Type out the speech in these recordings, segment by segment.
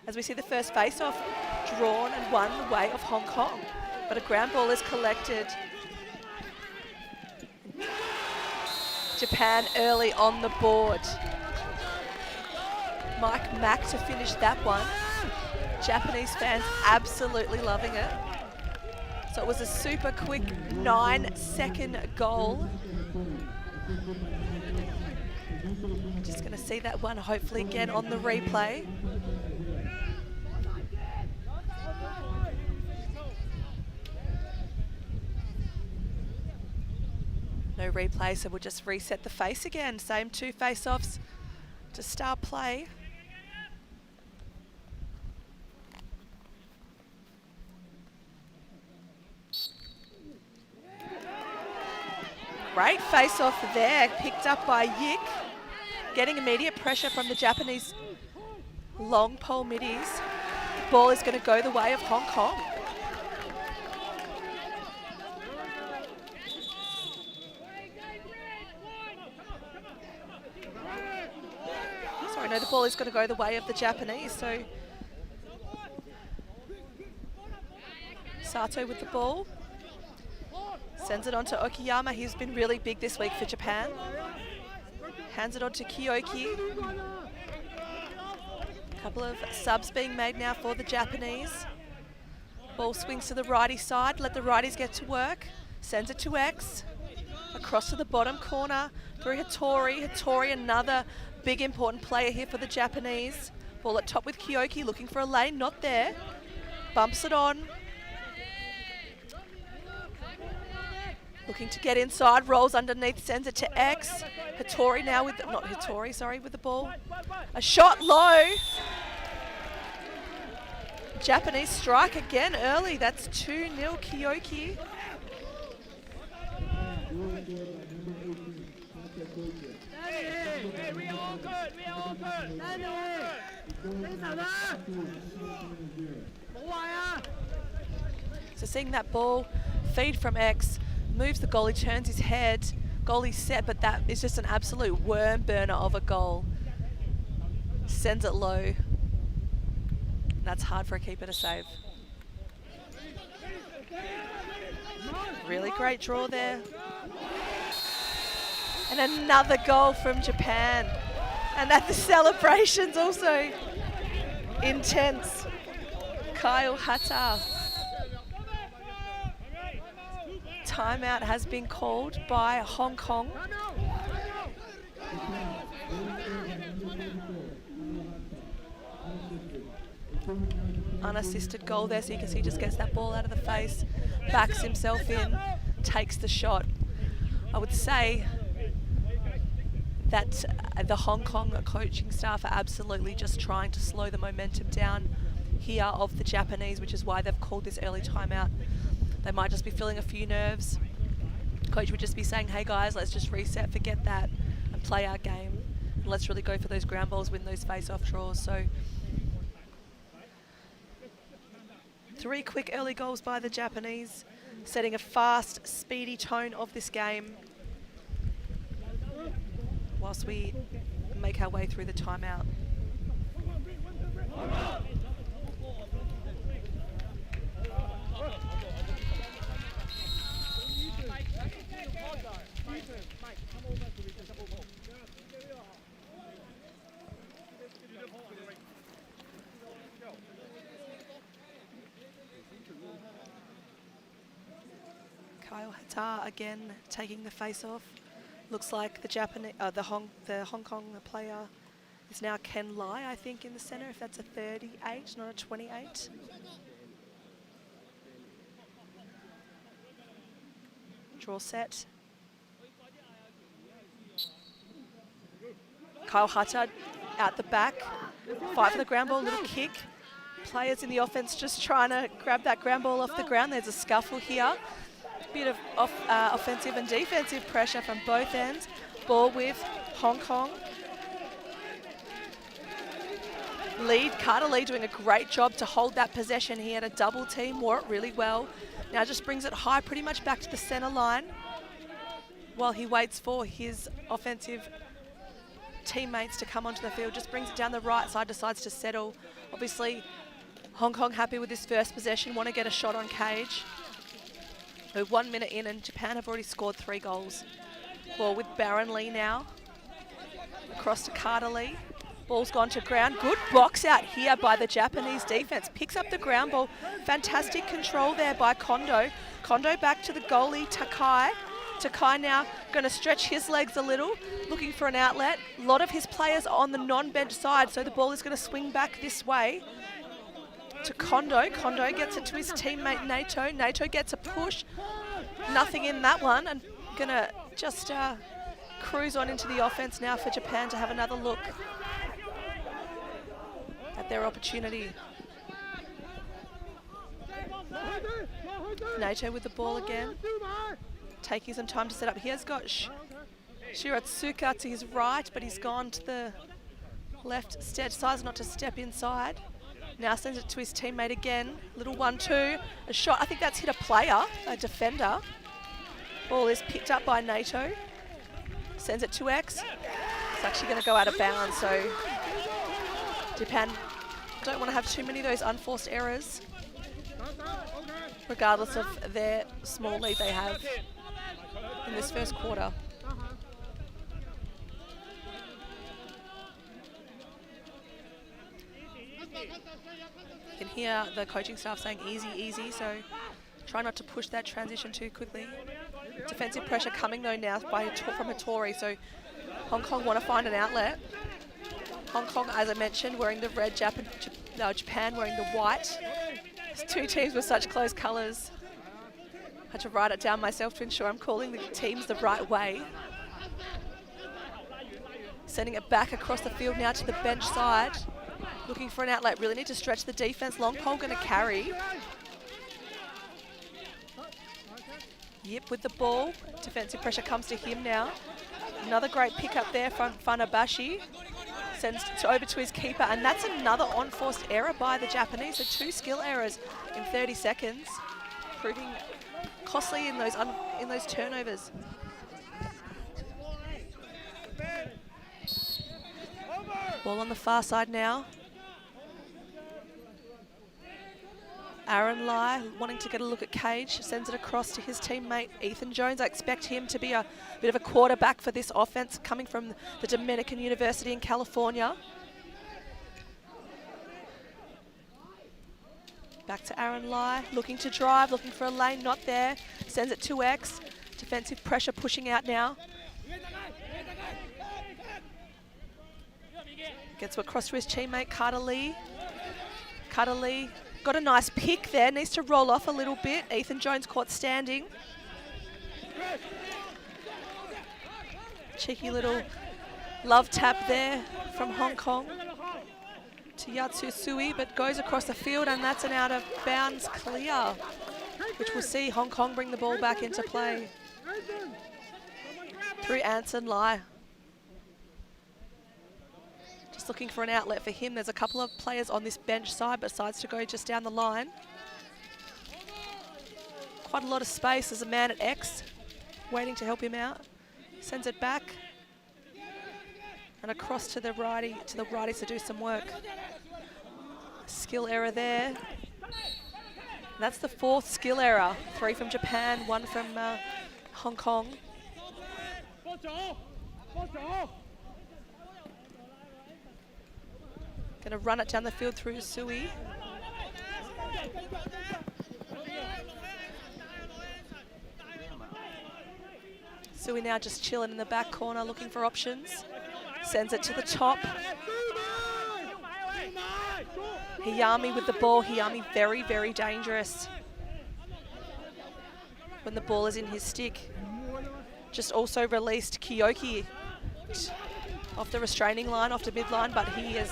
as we see the first face-off drawn and won the way of Hong Kong. But a ground ball is collected. Japan early on the board. Mike Mack to finish that one. Japanese fans absolutely loving it. So it was a super quick 9-second goal. Just going to see that one hopefully again on the replay. No replay, so we'll just reset the face again. Same two face-offs to start play. Great face-off there, picked up by Yik. Getting immediate pressure from the Japanese long pole middies. The ball is going to go the way of Hong Kong. Sorry, no, the ball is going to go the way of the Japanese. So Sato with the ball. Sends it on to Okiyama. He's been really big this week for Japan. Hands it on to Kyoki. Couple of subs being made now for the Japanese. Ball swings to the righty side. Let the righties get to work. Sends it to X. Across to the bottom corner through Hattori. Hattori, another big important player here for the Japanese. Ball at top with Kyoki, looking for a lane. Not there. Bumps it on. Looking to get inside, rolls underneath, sends it to X. Hattori now with, not Hattori, sorry, with the ball. A shot low. Japanese strike again early. That's 2-0 Kyoki. So seeing that ball feed from X, moves the goalie, turns his head, goalie set, but that is just an absolute worm burner of a goal. Sends it low. That's hard for a keeper to save. Really great draw there. And another goal from Japan. And that the celebrations also intense. Kyle Hata. Timeout has been called by Hong Kong. Unassisted goal there, so you can see he just gets that ball out of the face, backs himself in, takes the shot. I would say that the Hong Kong coaching staff are absolutely just trying to slow the momentum down here of the Japanese, which is why they've called this early timeout. They might just be feeling a few nerves. Coach would just be saying, hey guys, let's just reset, forget that, and play our game. And let's really go for those ground balls, win those face-off draws. So 3 quick early goals by the Japanese, setting a fast, speedy tone of this game whilst we make our way through the timeout. Kyle Hata again taking the face off. Looks like the Japanese, the Hong Kong player is now Ken Lai, I think, in the center. If that's a 38, not a 28. Draw set. Kyle Hata out the back. Fight for the ground ball, little kick. Players in the offense just trying to grab that ground ball off the ground. There's a scuffle here. Bit of offensive and defensive pressure from both ends. Ball with Hong Kong. Carter Lee doing a great job to hold that possession. He had a double team, wore it really well. Now just brings it high, pretty much back to the center line while he waits for his offensive teammates to come onto the field. Just brings it down the right side, decides to settle. Obviously, Hong Kong happy with this first possession, want to get a shot on cage. We're 1 minute in and Japan have already scored 3 goals. Ball with Baron Lee now. Across to Carter Lee. Ball's gone to ground. Good box out here by the Japanese defense. Picks up the ground ball. Fantastic control there by Kondo. Kondo back to the goalie, Takai. Takai now going to stretch his legs a little, looking for an outlet. A lot of his players are on the non-bench side, so the ball is going to swing back this way to Kondo. Kondo gets it to his teammate Nato. Nato gets a push. Nothing in that one, and going to just cruise on into the offense now for Japan to have another look at their opportunity. Nato with the ball again, taking some time to set up. He has got Shiratsuka to his right, but he's gone to the left, decides not to step inside. Now sends it to his teammate again. Little 1-2, a shot. I think that's hit a player, a defender. Ball is picked up by Nato. Sends it to X. It's actually going to go out of bounds, so Japan don't want to have too many of those unforced errors, regardless of their small lead they have in this first quarter. You can hear the coaching staff saying easy, easy, so try not to push that transition too quickly. Defensive pressure coming though now from Hattori, so Hong Kong want to find an outlet. Hong Kong, as I mentioned, wearing the red, Japan wearing the white. There's 2 teams with such close colours. I had to write it down myself to ensure I'm calling the teams the right way. Sending it back across the field now to the bench side. Looking for an outlet, really need to stretch the defence. Long pole going to carry. Yip with the ball. Defensive pressure comes to him now. Another great pick up there from Funabashi. Sends it over to his keeper, and that's another unforced error by the Japanese. So 2 skill errors in 30 seconds, proving costly in those turnovers. Ball on the far side now. Aaron Lai wanting to get a look at Cage, sends it across to his teammate Ethan Jones. I expect him to be a bit of a quarterback for this offense, coming from the Dominican University in California. Back to Aaron Lai, looking to drive, looking for a lane, not there. Sends it to X. Defensive pressure pushing out now. Gets across to his teammate Carter Lee. Carter Lee got a nice pick there, needs to roll off a little bit. Ethan Jones caught standing. Cheeky little love tap there from Hong Kong to Yatsu Sui, but goes across the field, and that's an out of bounds clear, which will see Hong Kong bring the ball back into play through Anson Lai. Just looking for an outlet for him. There's a couple of players on this bench side, but decides to go just down the line. Quite a lot of space. There's a man at X waiting to help him out. Sends it back and across to the righties to do some work. Skill error there. And that's the 4th skill error. 3 from Japan, 1 from Hong Kong. Going to run it down the field through Sui. Sui now just chilling in the back corner, looking for options. Sends it to the top. Hiyami with the ball. Hiyami very, very dangerous when the ball is in his stick. Just also released Kiyoki off the restraining line, off the midline, but he has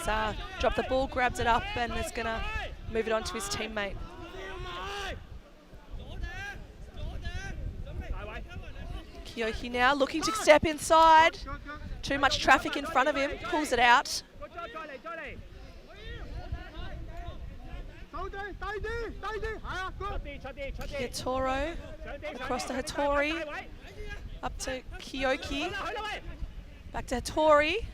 dropped the ball, grabs it up, and is going to move it on to his teammate. Kiyoki now looking to step inside. Too much traffic in front of him, pulls it out. Kitoro across to Hattori, up to Kiyoki, back to Hattori.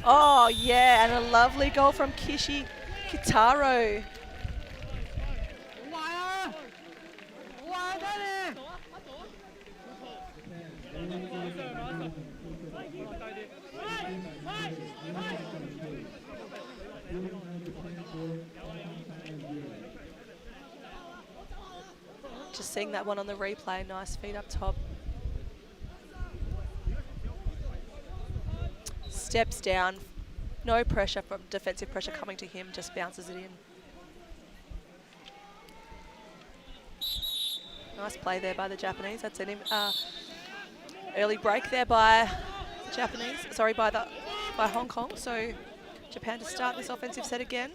Oh, yeah, and a lovely goal from Kishi Kitaro. Just seeing that one on the replay. Nice feet up top. Steps down. No pressure from defensive pressure coming to him. Just bounces it in. Nice play there by the Japanese. That's an early break there by the Japanese. Sorry, by Hong Kong. So Japan to start this offensive set again.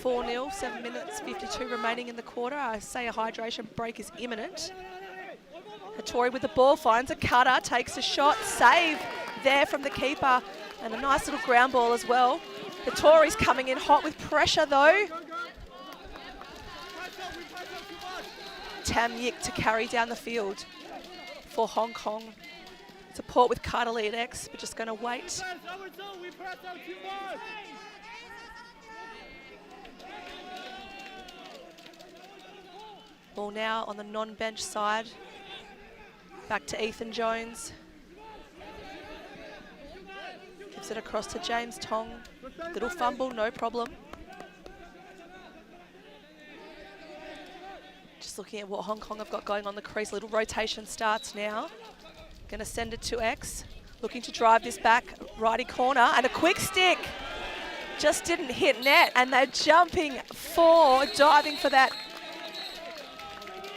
4-0, 7 minutes, 52 remaining in the quarter. I say a hydration break is imminent. Hattori with the ball, finds a cutter, takes a shot, save there from the keeper, and a nice little ground ball as well. Hattori's coming in hot with pressure though. Tam Yik to carry down the field for Hong Kong. Support with Carter Lee at X. We're just going to wait. Ball now on the non-bench side. Back to Ethan Jones. Gives it across to James Tong. Little fumble, no problem. Just looking at what Hong Kong have got going on the crease. Little rotation starts now. Going to send it to X. Looking to drive this back, righty corner, and a quick stick. Just didn't hit net, and they're jumping for, diving for that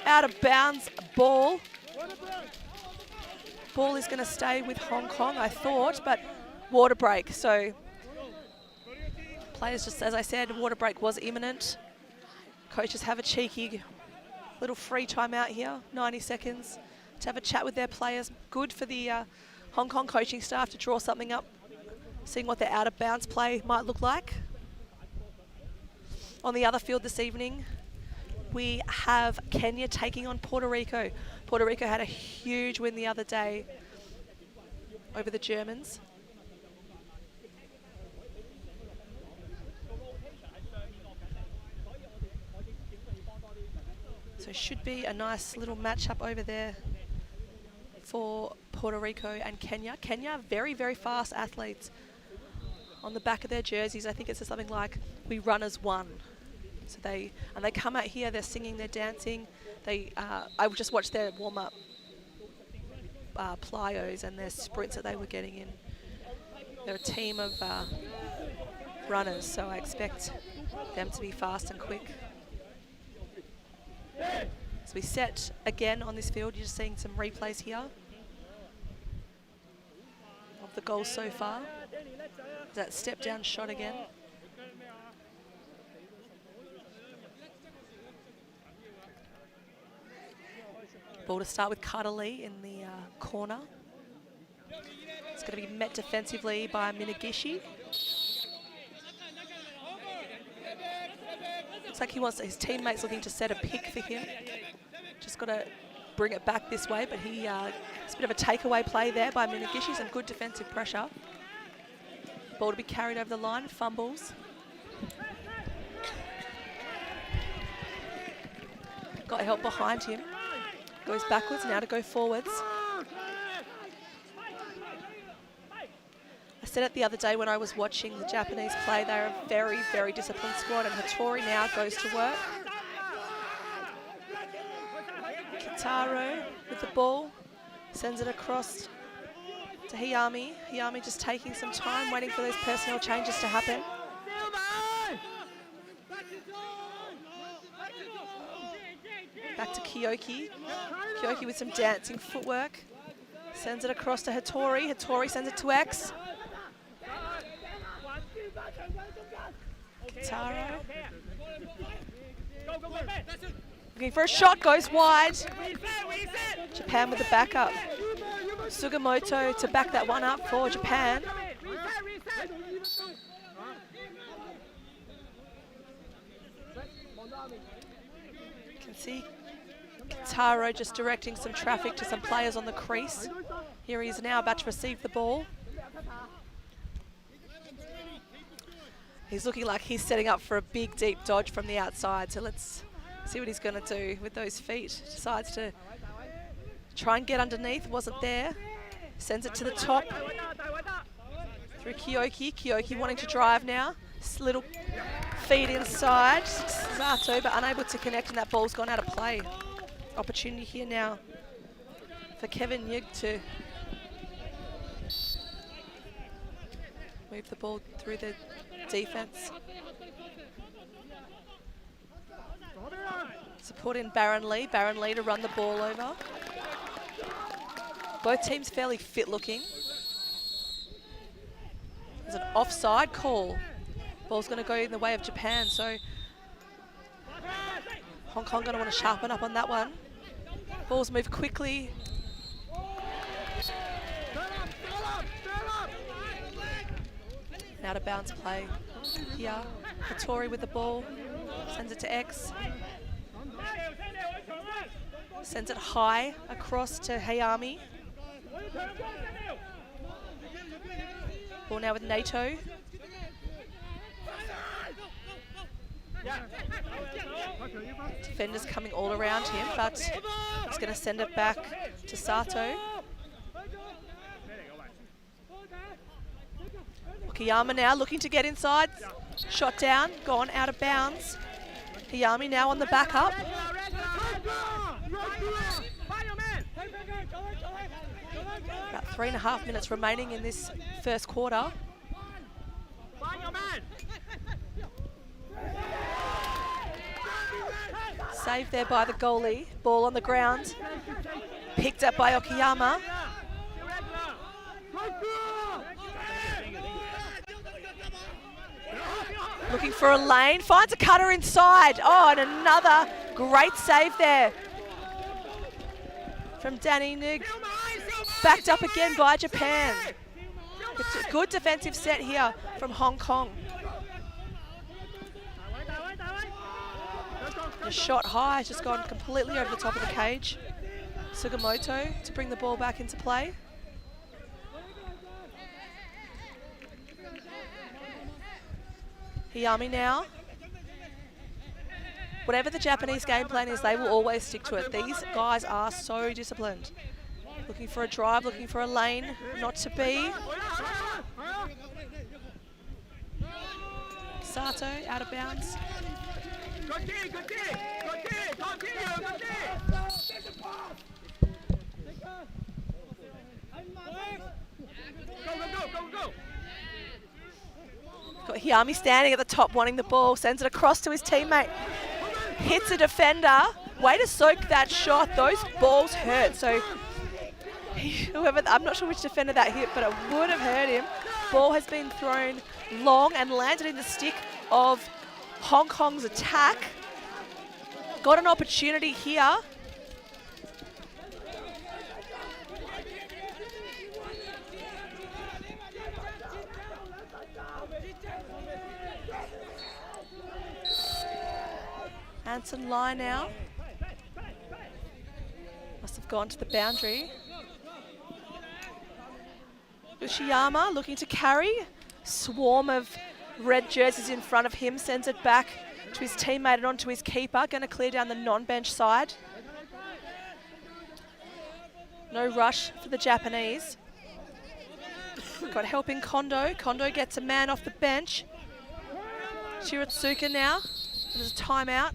out of bounds ball. Ball is going to stay with Hong Kong, I thought, but water break. So players, just as I said, water break was imminent. Coaches have a cheeky little free time out here, 90 seconds, to have a chat with their players. Good for the Hong Kong coaching staff to draw something up, seeing what their out of bounds play might look like. On the other field this evening, we have Kenya taking on Puerto Rico. Puerto Rico had a huge win the other day over the Germans. So should be a nice little matchup over there for Puerto Rico and Kenya. Kenya, very, very fast athletes. On the back of their jerseys, I think it says something like, "We run as one." So they come out here, they're singing, they're dancing. I just watched their warm-up plyos and their sprints that they were getting in. They're a team of runners, so I expect them to be fast and quick. So we set again on this field. You're just seeing some replays here of the goals so far. That step down shot again. Ball to start with Carter Lee in the corner. It's going to be met defensively by Minagishi. Looks like he wants his teammates looking to set a pick for him. Just got to bring it back this way, but it's a bit of a takeaway play there by Minagishi. Some good defensive pressure. Ball to be carried over the line, fumbles. Got help behind him. Goes backwards, now to go forwards. I said it the other day when I was watching the Japanese play, they're a very, very disciplined squad, and Hattori now goes to work. Kitaro with the ball, sends it across to Hiyami. Hiyami just taking some time, waiting for those personnel changes to happen. Back to Kyoki. Kyoki with some dancing footwork. Sends it across to Hattori. Hattori sends it to X. Kitaro. Looking for a shot, goes wide. Japan with the backup. Sugimoto to back that one up for Japan. You can see Kitaro just directing some traffic to some players on the crease. Here he is now about to receive the ball. He's looking like he's setting up for a big, deep dodge from the outside. So let's see what he's going to do with those feet. Decides to try and get underneath. Wasn't there. Sends it to the top. Through Kyoki. Kyoki wanting to drive now. This little feed inside. Zato, but unable to connect, and that ball's gone out of play. Opportunity here now for Kevin Yig to move the ball through the defense. Support in Baron Lee to run the ball over. Both teams fairly fit looking. There's an offside call. Ball's going to go in the way of Japan, so Hong Kong going to want to sharpen up on that one. Balls move quickly. Out of bounds play here. Hattori with the ball. Sends it to X. Sends it high across to Hayami. Ball now with Nato. Defenders coming all around him, but he's going to send it back to Sato. Okayama now looking to get inside. Shot down, gone out of bounds. Hayami now on the back up. About 3.5 minutes remaining in this first quarter. Saved there by the goalie. Ball on the ground. Picked up by Okayama. Looking for a lane. Finds a cutter inside. Oh, and another great save there from Danny Nig. Backed up again by Japan. It's a good defensive set here from Hong Kong. The shot high has just gone completely over the top of the cage. Sugimoto to bring the ball back into play. Hayami now. Whatever the Japanese game plan is, they will always stick to it. These guys are so disciplined. Looking for a drive, looking for a lane, not to be. Sato out of bounds. Got Hayami standing at the top wanting the ball, sends it across to his teammate. Hits a defender. Way to soak that shot. Those balls hurt. So whoever, I'm not sure which defender that hit, but it would have hurt him. Ball has been thrown long and landed in the stick of Hong Kong's attack. Got an opportunity here. Hanson Lai now. Must have gone to the boundary. Ushiyama looking to carry. Swarm of red jerseys in front of him. Sends it back to his teammate and onto his keeper. Going to clear down the non-bench side. No rush for the Japanese. Got helping Kondo. Kondo gets a man off the bench. Shiratsuka now. There's a timeout.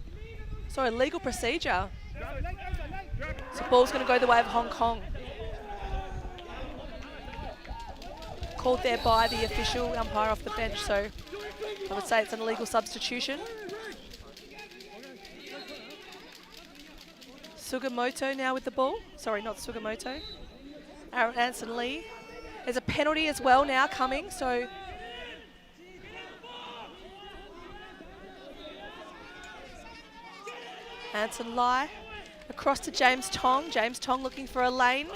Sorry, legal procedure. So ball's going to go the way of Hong Kong. Called there by the official umpire off the bench, so I would say it's an illegal substitution. Sugimoto now with the ball. Sorry, not Sugimoto. Aaron Anson Lee. There's a penalty as well now coming, so Hanson Lai across to James Tong. James Tong looking for a lane.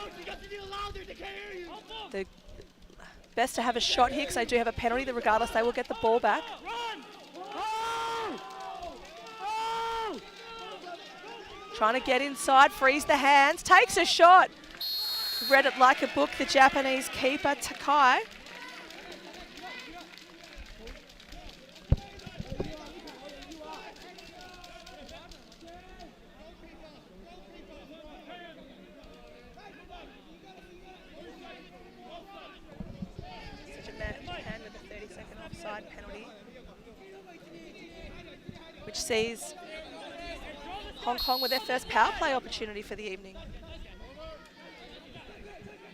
The best to have a shot here because they do have a penalty. Regardless, they will get the ball back. Trying to get inside, frees the hands, takes a shot. Read it like a book, the Japanese keeper, Takai. side penalty, which sees Hong Kong with their first power play opportunity for the evening.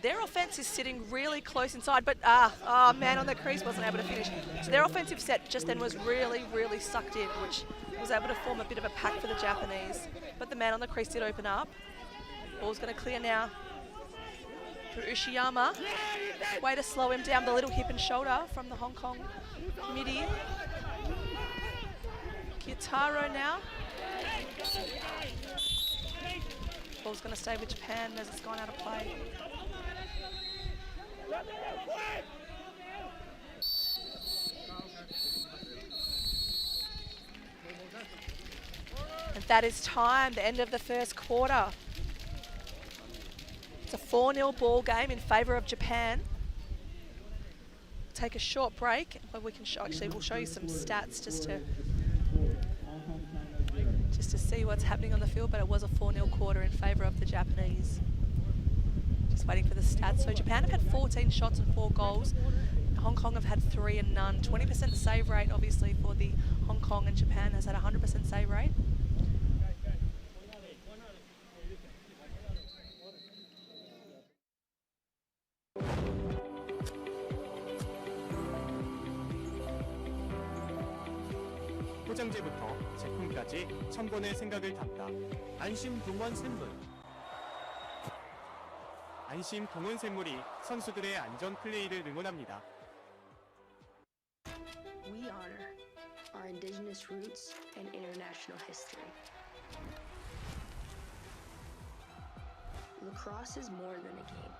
Their offense is sitting really close inside, but man on the crease wasn't able to finish. So their offensive set just then was really, really sucked in, which was able to form a bit of a pack for the Japanese. But the man on the crease did open up. Ball's going to clear now through Ushiyama. Way to slow him down, the little hip and shoulder from the Hong Kong midi. Kitaro now. Ball's going to stay with Japan as it's gone out of play. And that is time, the end of the first quarter. It's a 4-0 ball game in favour of Japan. Take a short break, but we can we'll show you some stats just to see what's happening on the field, but it was a 4-0 quarter in favour of the Japanese. Just waiting for the stats. So Japan have had 14 shots and 4 goals. Hong Kong have had 3 and none. 20% save rate, obviously, for the Hong Kong, and Japan has had 100% save rate. 포장재부터 제품까지 1000번의 생각을 담다. 안심 동원 샘물. 안심 동원 샘물이 선수들의 안전 플레이를 응원합니다. We honor our indigenous roots and international history. Lacrosse is more than a game.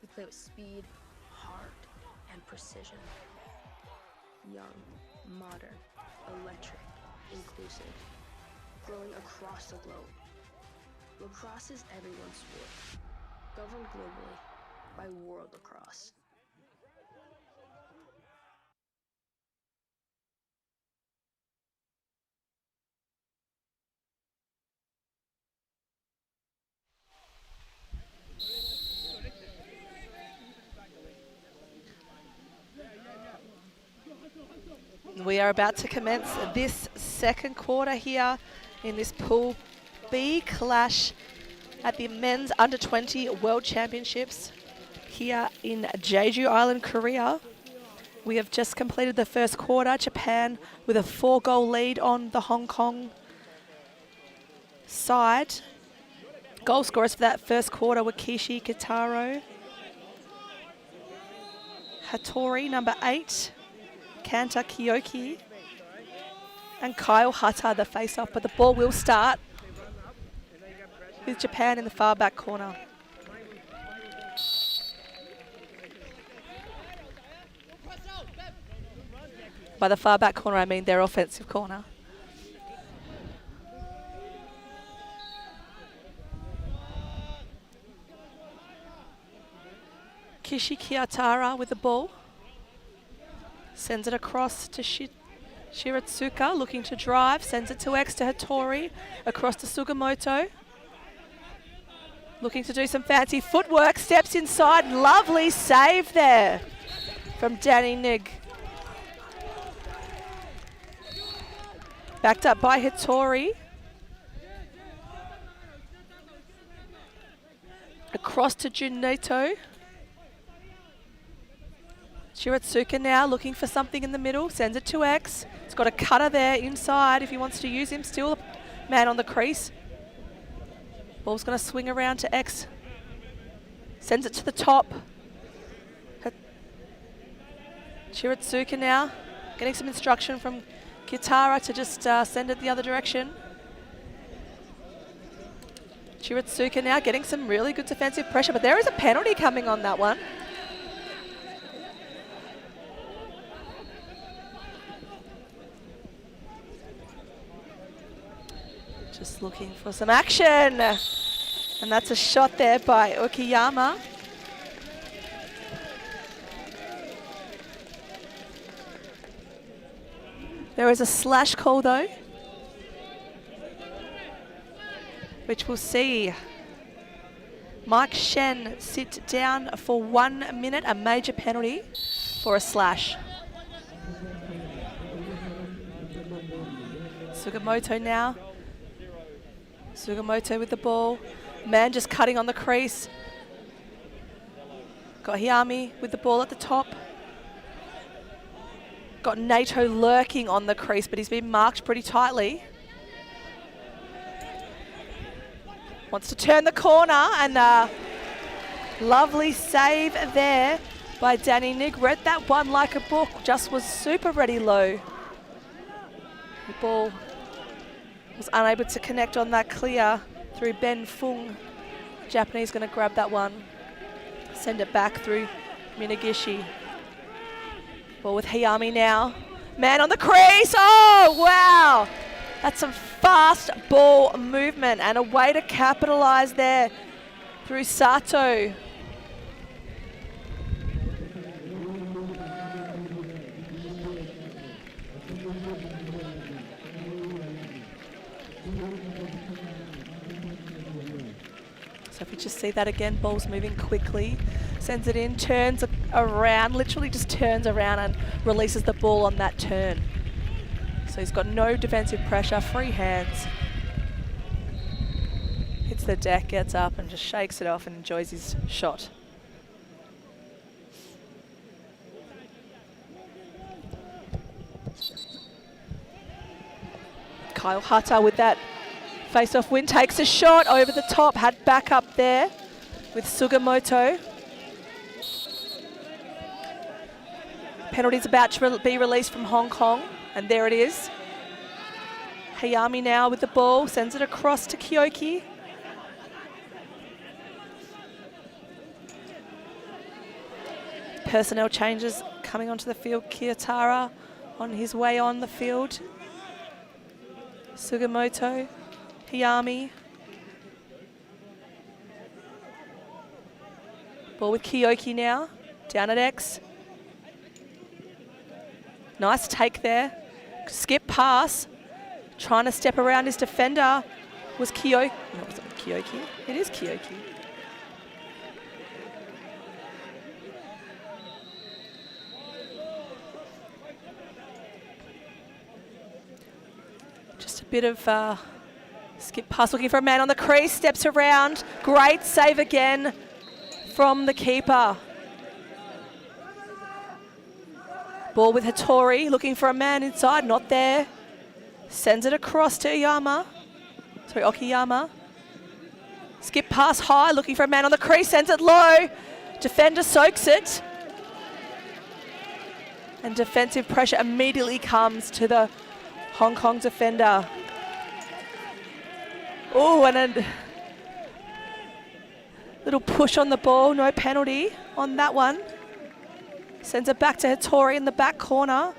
We play with speed, heart, and precision. Young, modern, electric, inclusive, growing across the globe. Lacrosse is everyone's sport, governed globally by World Lacrosse. We are about to commence this second quarter here in this Pool B clash at the Men's Under-20 World Championships here in Jeju Island, Korea. We have just completed the first quarter. Japan with a 4-goal lead on the Hong Kong side. Goal scorers for that first quarter were Kishi Kitaro, Hattori, number 8, Kanta Kiyoki, and Kyle Hata, the face-off. But the ball will start with Japan in the far back corner. By the far back corner, I mean their offensive corner. Kishi Kiyatara with the ball. Sends it across to Shiratsuka, looking to drive. Sends it to X to Hattori. Across to Sugimoto. Looking to do some fancy footwork. Steps inside. Lovely save there from Danny Nig. Backed up by Hattori. Across to Juneto. Shiratsuka now looking for something in the middle. Sends it to X. It's got a cutter there inside if he wants to use him. Still a man on the crease. Ball's going to swing around to X. Sends it to the top. Shiratsuka now getting some instruction from Kitara to just send it the other direction. Shiratsuka now getting some really good defensive pressure, but there is a penalty coming on that one. Just looking for some action. And that's a shot there by Okiyama. There is a slash call though, which will see Mike Shen sit down for 1 minute, a major penalty for a slash. Sugimoto now. Sugimoto with the ball. Man just cutting on the crease. Got Hiyami with the ball at the top. Got Nato lurking on the crease, but he's been marked pretty tightly. Wants to turn the corner, and lovely save there by Danny Nig. Read that one like a book, just was super ready low. The ball was unable to connect on that clear through Ben Fung. Japanese going to grab that one, send it back through Minagishi. Ball with Hiyami now. Man on the crease. Oh, wow. That's some fast ball movement and a way to capitalize there through Sato. So if we just see that again, ball's moving quickly. Sends it in, turns around, literally just turns around and releases the ball on that turn. So he's got no defensive pressure, free hands. Hits the deck, gets up and just shakes it off and enjoys his shot. Kyle Hata with that face-off win takes a shot over the top, had backup there with Sugimoto. Penalty's about to be released from Hong Kong, and there it is. Hiyami now with the ball, sends it across to Kyoki. Personnel changes coming onto the field. Kiyotara on his way on the field. Sugimoto, Hiyami. Ball with Kyoki now, down at X. Nice take there. Skip pass. Trying to step around his defender was Kyoki. No, it's not Kyoki. It is Kyoki. Just a bit of skip pass, looking for a man on the crease. Steps around. Great save again from the keeper. Ball with Hattori, looking for a man inside, not there. Sends it across to Okiyama. Skip pass high, looking for a man on the crease, sends it low. Defender soaks it. And defensive pressure immediately comes to the Hong Kong defender. Oh, and a little push on the ball, no penalty on that one. Sends it back to Hattori in the back corner.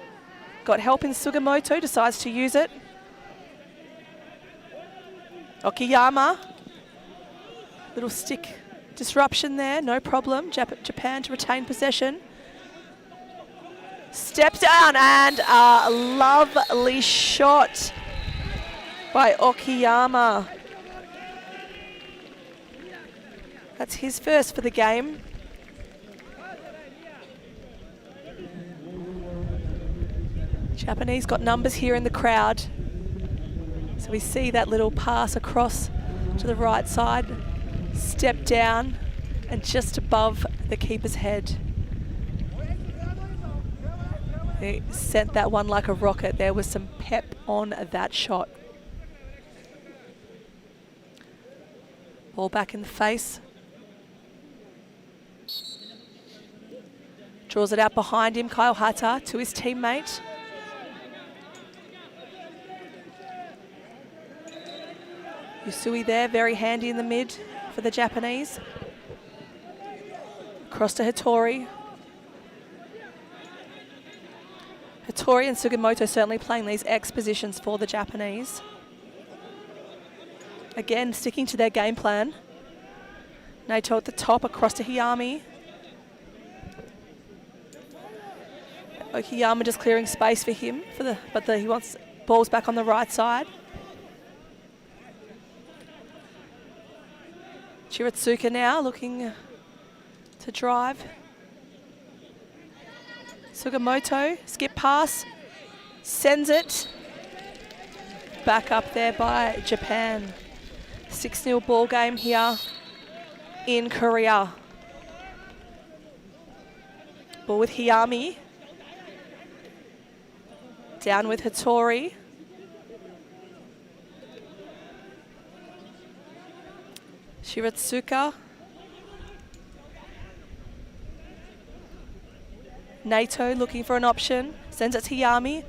Got help in Sugimoto, decides to use it. Okiyama. Little stick disruption there, no problem. Japan to retain possession. Steps down and a lovely shot by Okiyama. That's his first for the game. Japanese got numbers here in the crowd. So we see that little pass across to the right side, step down and just above the keeper's head. He sent that one like a rocket. There was some pep on that shot. Ball back in the face. Draws it out behind him, Kyle Hata to his teammate. Usui there, very handy in the mid for the Japanese. Across to Hattori. Hattori and Sugimoto certainly playing these X positions for the Japanese. Again, sticking to their game plan. Naito at the top, across to Hiyami. Okiyama just clearing space for him, but he wants balls back on the right side. Chiritsuka now looking to drive. Sugimoto, skip pass, sends it. back up there by Japan. 6-0 ball game here in Korea. Ball with Hiyami. Down with Hattori. Shiratsuka. Nato looking for an option. Sends it to Hiyami.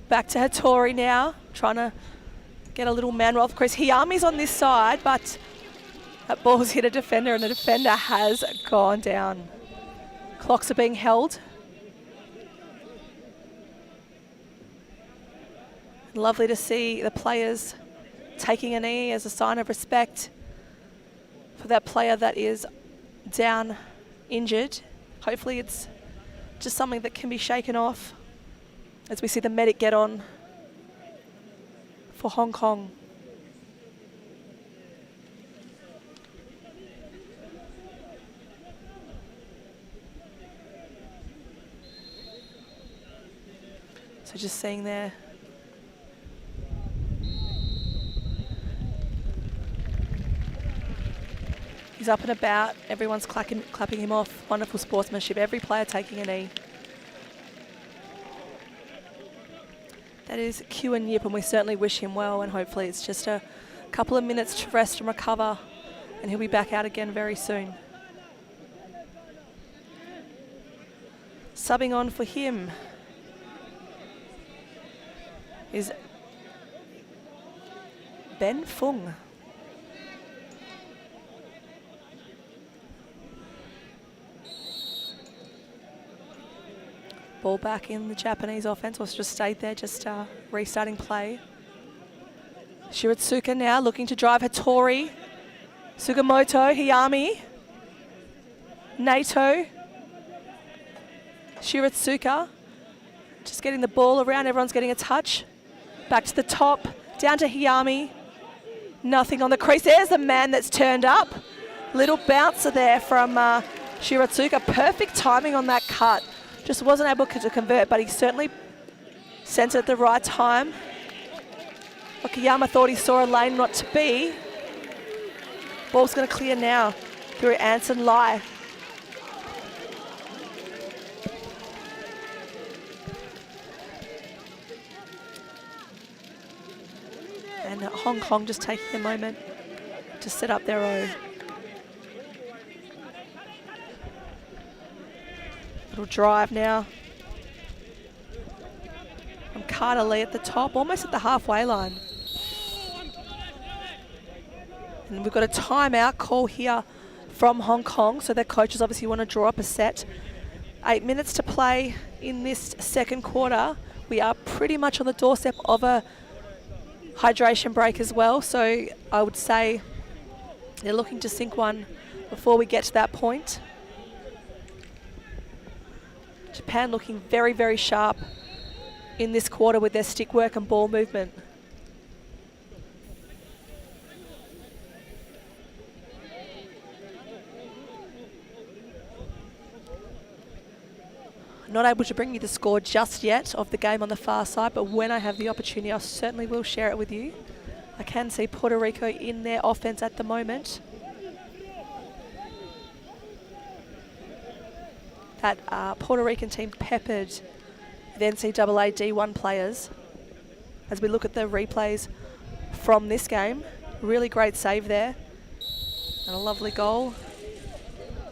Back to Hattori now. Trying to get a little man roll. Of course, Hiyami's on this side, but that ball's hit a defender and the defender has gone down. Clocks are being held. Lovely to see the players taking a knee as a sign of respect for that player that is down injured. Hopefully it's just something that can be shaken off as we see the medic get on for Hong Kong. So just seeing there. He's up and about. Everyone's clapping him off. Wonderful sportsmanship. Every player taking a knee. That is Q and Yip, and we certainly wish him well, and hopefully it's just a couple of minutes to rest and recover, and he'll be back out again very soon. Subbing on for him is Ben Fung. Ball back in the Japanese offense, or just stayed there, just restarting play. Shiratsuka now looking to drive Hattori. Sugimoto, Hiyami. Nato. Shiratsuka. Just getting the ball around, everyone's getting a touch. Back to the top, down to Hiyami. Nothing on the crease. There's the man that's turned up. Little bouncer there from Shiratsuka. Perfect timing on that cut. Just wasn't able to convert, but he certainly sent it at the right time. Okayama thought he saw a lane not to be. Ball's going to clear now through Anson Lai. And Hong Kong just taking a moment to set up their own. Little drive now. From Carter Lee at the top, almost at the halfway line. And we've got a timeout call here from Hong Kong, so their coaches obviously want to draw up a set. 8 minutes to play in this second quarter. We are pretty much on the doorstep of a hydration break as well, so I would say they're looking to sink one before we get to that point. Japan looking very, very sharp in this quarter with their stick work and ball movement. Not able to bring you the score just yet of the game on the far side, but when I have the opportunity, I certainly will share it with you. I can see Puerto Rico in their offense at the moment. That Puerto Rican team peppered the NCAA D1 players. As we look at the replays from this game, really great save there. And a lovely goal.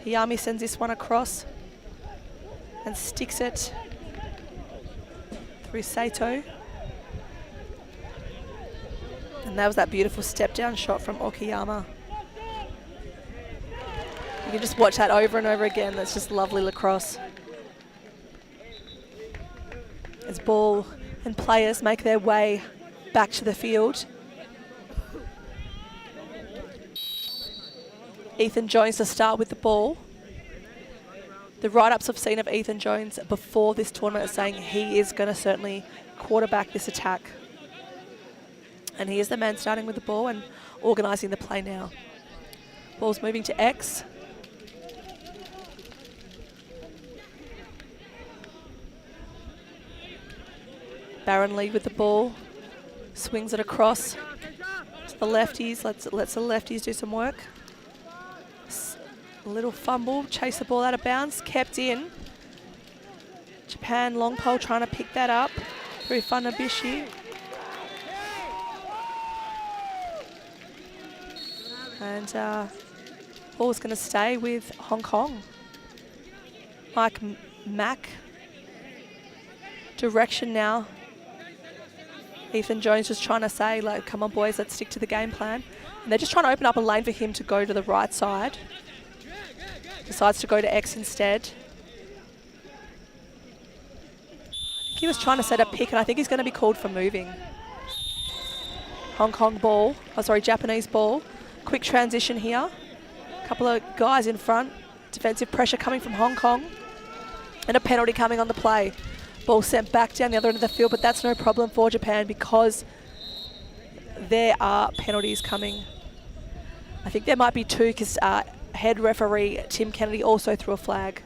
Hiyami sends this one across and sticks it through Sato. And that was that beautiful step down shot from Okayama. You can just watch that over and over again. That's just lovely lacrosse. As ball and players make their way back to the field. Ethan Jones to start with the ball. The write-ups I've seen of Ethan Jones before this tournament are saying he is going to certainly quarterback this attack. And he is the man starting with the ball and organising the play now. Ball's moving to X. Baron Lee with the ball. Swings it across to the lefties. Lets the lefties do some work. A little fumble, chase the ball out of bounds, kept in. Japan long pole trying to pick that up through Funabishi. And ball's going to stay with Hong Kong. Mike Mack. Direction now. Ethan Jones just trying to say, like, come on boys, let's stick to the game plan. And they're just trying to open up a lane for him to go to the right side. Decides to go to X instead. He was trying to set a pick, and I think he's going to be called for moving. Hong Kong ball, Japanese ball. Quick transition here. A couple of guys in front. Defensive pressure coming from Hong Kong. And a penalty coming on the play. Ball sent back down the other end of the field, but that's no problem for Japan because there are penalties coming. I think there might be two because head referee Tim Kennedy also threw a flag.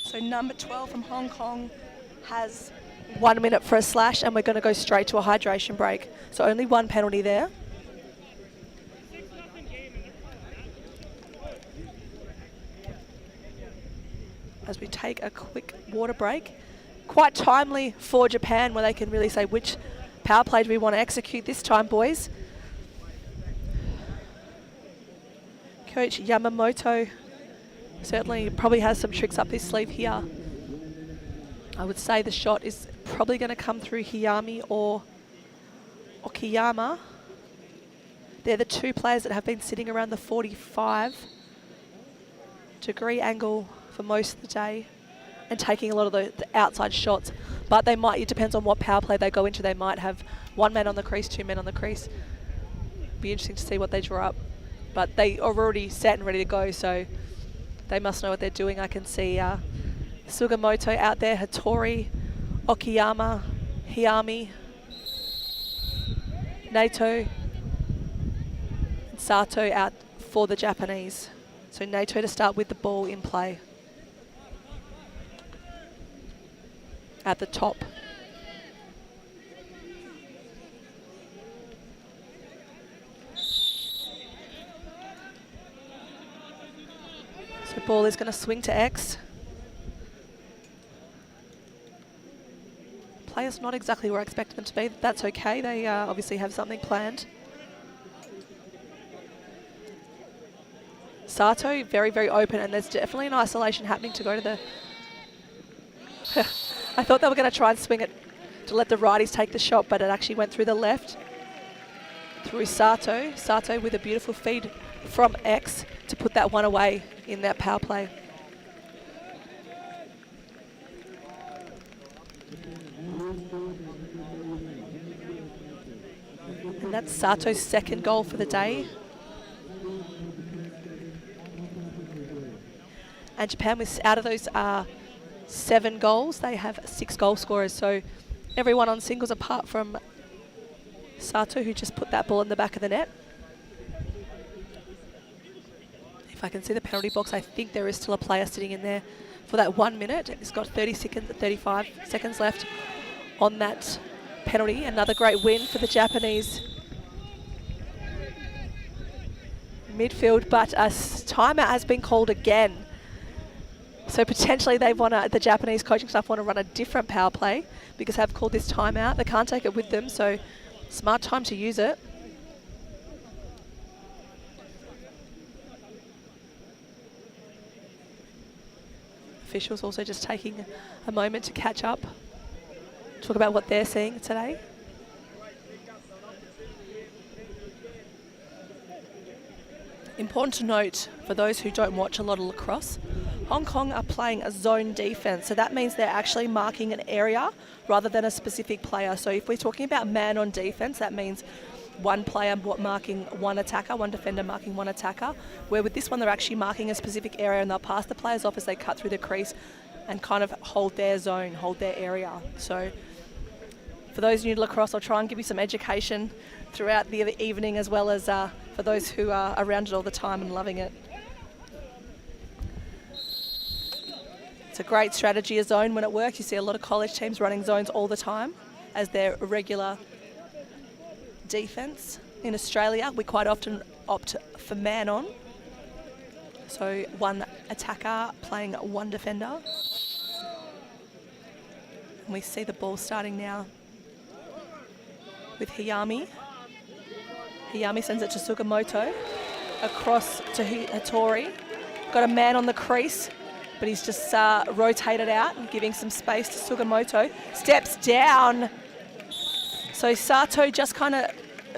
So number 12 from Hong Kong has 1 minute for a slash, and we're going to go straight to a hydration break. So only one penalty there. As we take a quick water break. Quite timely for Japan, where they can really say which power play do we want to execute this time, boys. Coach Yamamoto certainly probably has some tricks up his sleeve here. I would say the shot is probably going to come through Hiyami or Okiyama. They're the two players that have been sitting around the 45-degree angle for most of the day and taking a lot of the outside shots. But they might, it depends on what power play they go into. They might have one man on the crease, two men on the crease. Be interesting to see what they draw up. But they are already set and ready to go, so they must know what they're doing. I can see Sugimoto out there, Hattori, Okiyama, Hiyami, Nato, and Sato out for the Japanese. So Nato to start with the ball in play. At the top. So ball is going to swing to X. Players not exactly where I expected them to be. That's okay. They obviously have something planned. Sato, very, very open, and there's definitely an isolation happening to go to the... I thought they were going to try and swing it to let the righties take the shot, but it actually went through the left. Through Sato. Sato with a beautiful feed from X to put that one away in that power play. And that's Sato's second goal for the day. And Japan, was out of those 7 goals, they have 6 goal scorers. So everyone on singles apart from Sato, who just put that ball in the back of the net. If I can see the penalty box, I think there is still a player sitting in there for that 1 minute. It's got 35 seconds left on that penalty. Another great win for the Japanese midfield, but a timeout has been called again. So potentially they want to, the Japanese coaching staff want to run a different power play because they've called this timeout. They can't take it with them, so smart time to use it. Officials also just taking a moment to catch up, talk about what they're seeing today. Important to note, for those who don't watch a lot of lacrosse, Hong Kong are playing a zone defense. So that means they're actually marking an area rather than a specific player. So if we're talking about man on defense, that means one player marking one attacker, one defender marking one attacker. Where with this one, they're actually marking a specific area and they'll pass the players off as they cut through the crease and kind of hold their zone, hold their area. So for those new to lacrosse, I'll try and give you some education throughout the evening, as well as for those who are around it all the time and loving it. It's a great strategy, a zone when it works. You see a lot of college teams running zones all the time as their regular defence. In Australia, we quite often opt for man-on. So one attacker playing one defender. And we see the ball starting now with Hayami. Hayami sends it to Sugimoto. Across to Hattori. Got a man on the crease, but he's just rotated out and giving some space to Sugimoto. Steps down. So Sato just kind of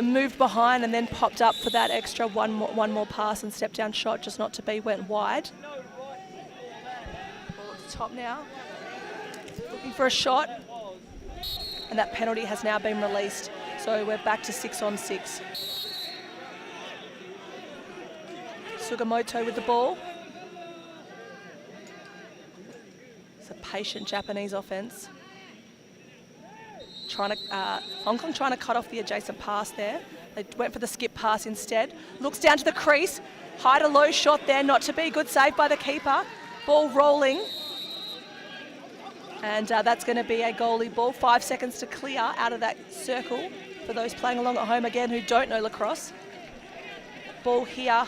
moved behind and then popped up for that extra one more pass and step down shot, just not to be, went wide. Ball at the top now. Looking for a shot. And that penalty has now been released. So we're back to 6-on-6. Sugimoto with the ball. It's a patient Japanese offense. Hong Kong trying to cut off the adjacent pass there. They went for the skip pass instead. Looks down to the crease. High to low shot there, not to be. Good save by the keeper. Ball rolling. And that's going to be a goalie ball. 5 seconds to clear out of that circle for those playing along at home again who don't know lacrosse. Ball here.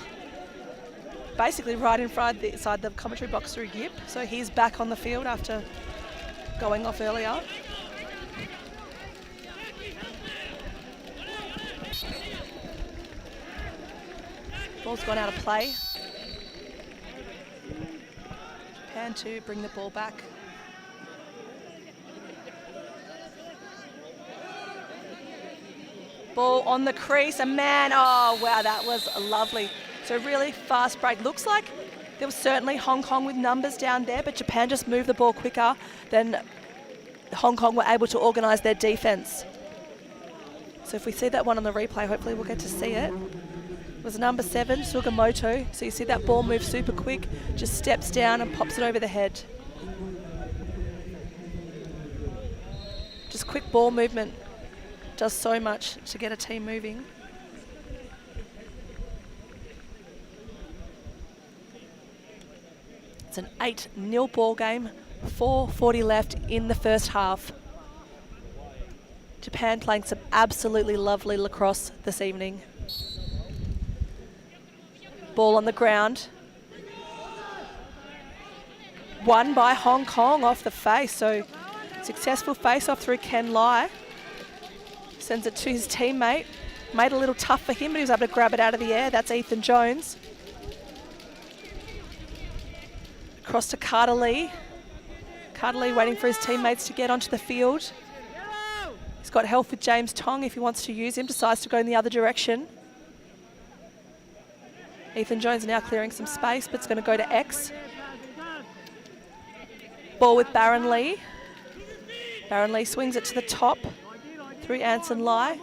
Basically right inside the commentary box through Yip. So he's back on the field after going off earlier. Ball's gone out of play. Japan to bring the ball back. Ball on the crease, a man, oh wow, that was lovely. So really fast break. Looks like there was certainly Hong Kong with numbers down there, but Japan just moved the ball quicker than Hong Kong were able to organise their defence. So if we see that one on the replay, hopefully we'll get to see it. It was number 7, Sugimoto. So you see that ball move super quick, just steps down and pops it over the head. Just quick ball movement does so much to get a team moving. It's an 8-0 ball game, 4:40 left in the first half. Japan playing some absolutely lovely lacrosse this evening. Ball on the ground. Won by Hong Kong off the face, so successful face-off through Ken Lai. Sends it to his teammate. Made it a little tough for him, but he was able to grab it out of the air. That's Ethan Jones. Across to Carter Lee. Carter Lee waiting for his teammates to get onto the field. He's got help with James Tong if he wants to use him. Decides to go in the other direction. Ethan Jones now clearing some space, but it's going to go to X. Ball with Baron Lee. Baron Lee swings it to the top through Anson Lai.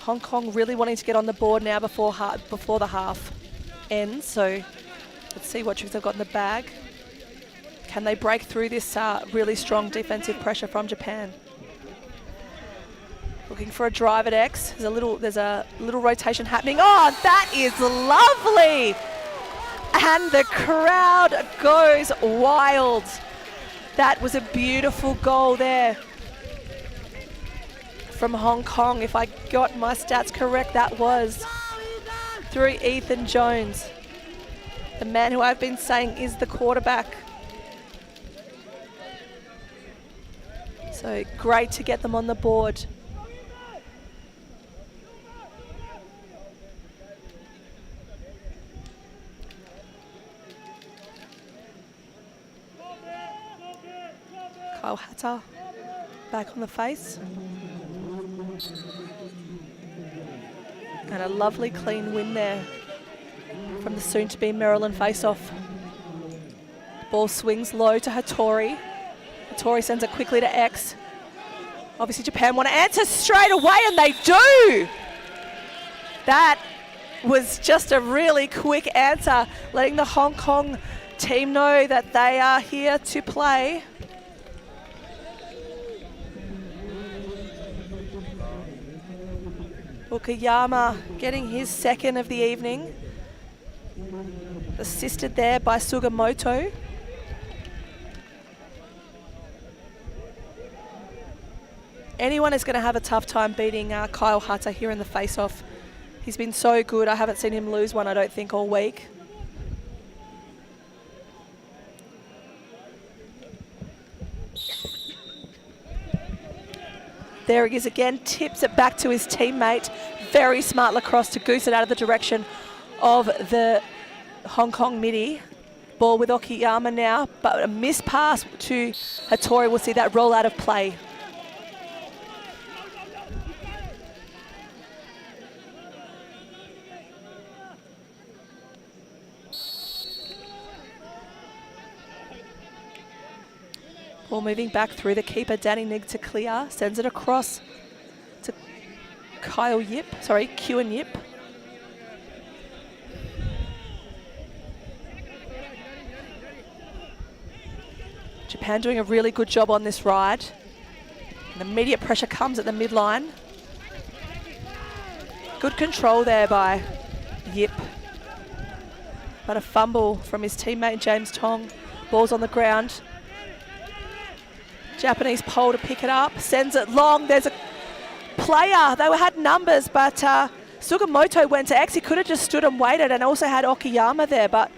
Hong Kong really wanting to get on the board now before the half ends. So let's see what tricks they've got in the bag. Can they break through this really strong defensive pressure from Japan? Looking for a drive at X. There's a little rotation happening. Oh, that is lovely! And the crowd goes wild. That was a beautiful goal there from Hong Kong. If I got my stats correct, that was through Ethan Jones, the man who I've been saying is the quarterback. So great to get them on the board. Kyle Hatter back on the face. And a lovely clean win there from the soon-to-be Maryland face-off. Ball swings low to Hattori. Hattori sends it quickly to X. Obviously Japan want to answer straight away, and they do! That was just a really quick answer, letting the Hong Kong team know that they are here to play. Okayama getting his second of the evening. Assisted there by Sugimoto. Anyone is going to have a tough time beating Kyle Hutter here in the face-off. He's been so good. I haven't seen him lose one, I don't think, all week. There he is again, tips it back to his teammate. Very smart lacrosse to goose it out of the direction of the Hong Kong midi. Ball with Okiyama now, but a missed pass to Hattori. We'll see that roll out of play. Ball moving back through the keeper, Danny Nig to clear. Sends it across to Kuen Yip. Japan doing a really good job on this ride. And immediate pressure comes at the midline. Good control there by Yip. But a fumble from his teammate James Tong. Ball's on the ground. Japanese pole to pick it up, sends it long. There's a player. They had numbers, but Sugimoto went to X. He could have just stood and waited, and also had Okiyama there, but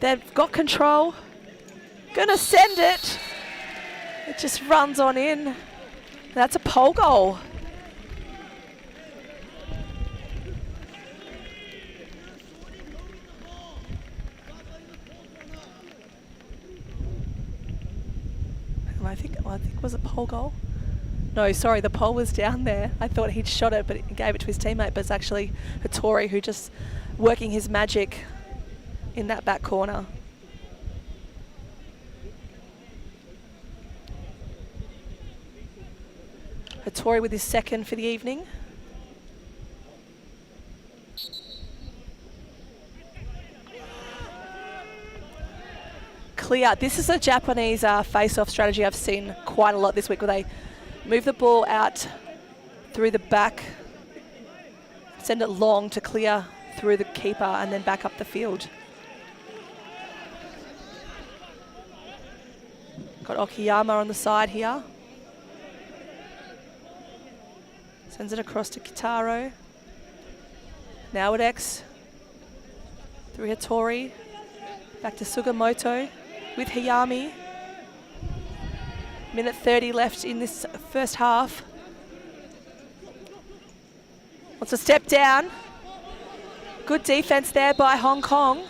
they've got control. Gonna send it. It just runs on in. That's a pole goal. I think it was a pole goal. No, sorry, the pole was down there. I thought he'd shot it, but he gave it to his teammate, but it's actually Hattori who just working his magic in that back corner. Hattori with his second for the evening. Clear. This is a Japanese face-off strategy I've seen quite a lot this week, where they move the ball out through the back, send it long to clear through the keeper, and then back up the field. Got Okiyama on the side here. Sends it across to Kitaro. Now at X. Through Hattori. Back to Sugimoto with Hayami. Minute 30 left in this first half. Wants to step down. Good defense there by Hong Kong.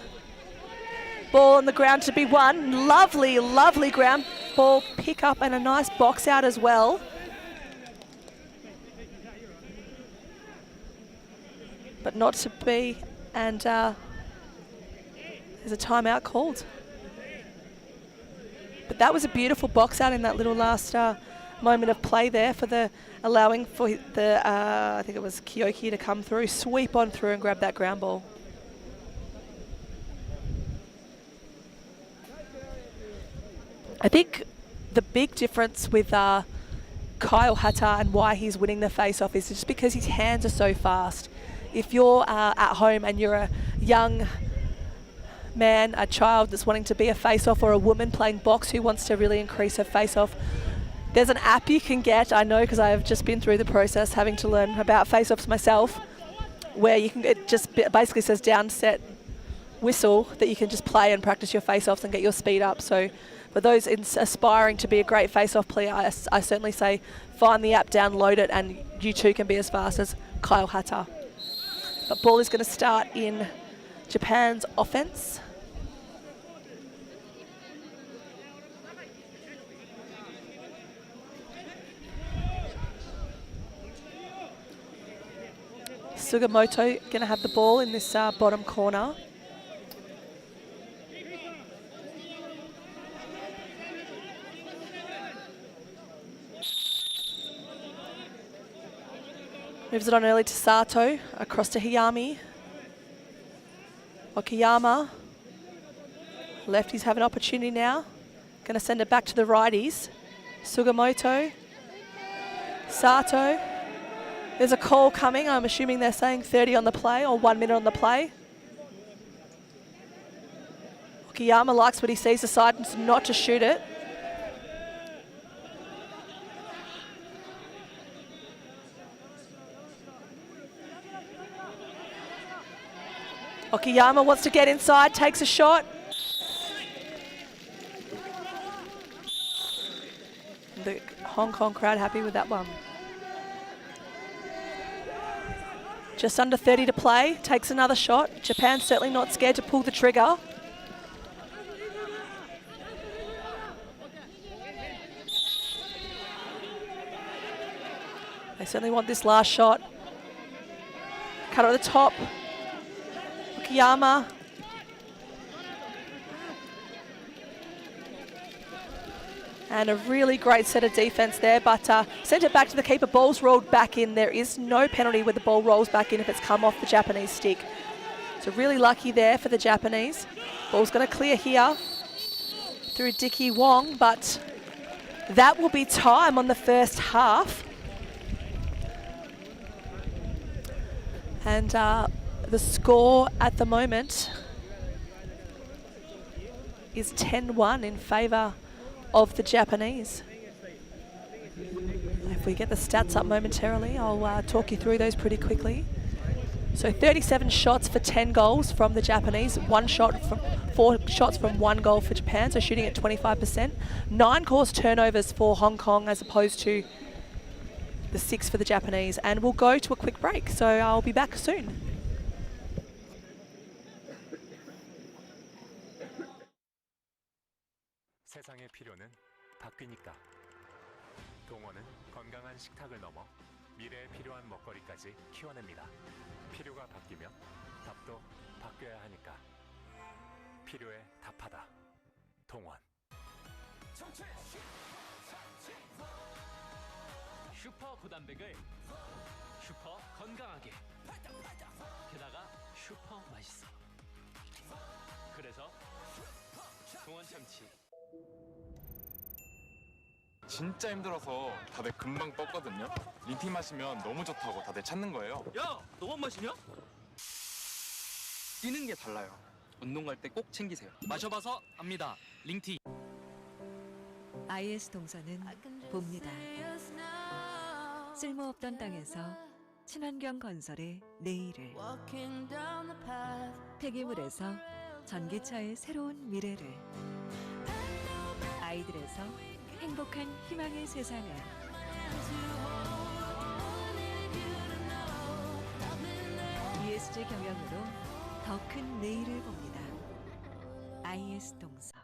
Ball on the ground to be won. Lovely, lovely ground ball pick up and a nice box out as well. But not to be, and there's a timeout called. But that was a beautiful box out in that little last moment of play there, for the allowing for the I think it was Kyoki to come through, sweep on through and grab that ground ball. I think the big difference with Kyle Hatter and why he's winning the face-off is just because his hands are so fast. If you're at home and you're a young man, a child that's wanting to be a face-off, or a woman playing box who wants to really increase her face-off, there's an app you can get, I know because I have just been through the process having to learn about face-offs myself, where you can, it just basically says down, set, whistle, that you can just play and practice your face-offs and get your speed up. So for those aspiring to be a great face-off player, I certainly say find the app, download it, and you too can be as fast as Kyle Hatter. But ball is going to start in Japan's offense. Sugimoto going to have the ball in this bottom corner. Moves it on early to Sato, across to Hayami. Okiyama. Lefties have an opportunity now. Going to send it back to the righties. Sugimoto. Sato. There's a call coming. I'm assuming they're saying 30 on the play, or 1 minute on the play. Okayama likes what he sees, decides not to shoot it. Okayama wants to get inside, takes a shot. The Hong Kong crowd happy with that one. Just under 30 to play, takes another shot. Japan certainly not scared to pull the trigger. They certainly want this last shot. Cut at the top. Okayama. And a really great set of defense there, but sent it back to the keeper. Ball's rolled back in. There is no penalty when the ball rolls back in if it's come off the Japanese stick. So really lucky there for the Japanese. Ball's going to clear here through Dicky Wong, but that will be time on the first half. And the score at the moment is 10-1 in favour of the Japanese. If we get the stats up momentarily, I'll talk you through those pretty quickly. So 37 shots for 10 goals from the Japanese, 4 shots from 1 goal for Japan, so shooting at 25%. 9 course turnovers for Hong Kong as opposed to the 6 for the Japanese. And we'll go to a quick break, so I'll be back soon. 세상의 필요는 바뀌니까. 동원은 건강한 식탁을 넘어 미래에 필요한 먹거리까지 키워냅니다. 필요가 바뀌면 답도 바뀌어야 하니까. 필요에 답하다. 동원. 슈퍼 고단백을 슈퍼 건강하게. 게다가 슈퍼 맛있어. 그래서 동원 참치. 진짜 힘들어서 다들 금방 뻗거든요. 링티 마시면 너무 좋다고 다들 찾는 거예요. 야, 너만 마시냐? 뛰는 게 달라요. 운동 갈 때 꼭 챙기세요. 마셔봐서 압니다. 링티. IS 동서는 봅니다. 쓸모없던 땅에서 친환경 건설의 내일을, 폐기물에서 전기차의 새로운 미래를, 아이들에서 행복한 희망의 세상을. ESG 경영으로 더 큰 내일을 봅니다. IS 동서.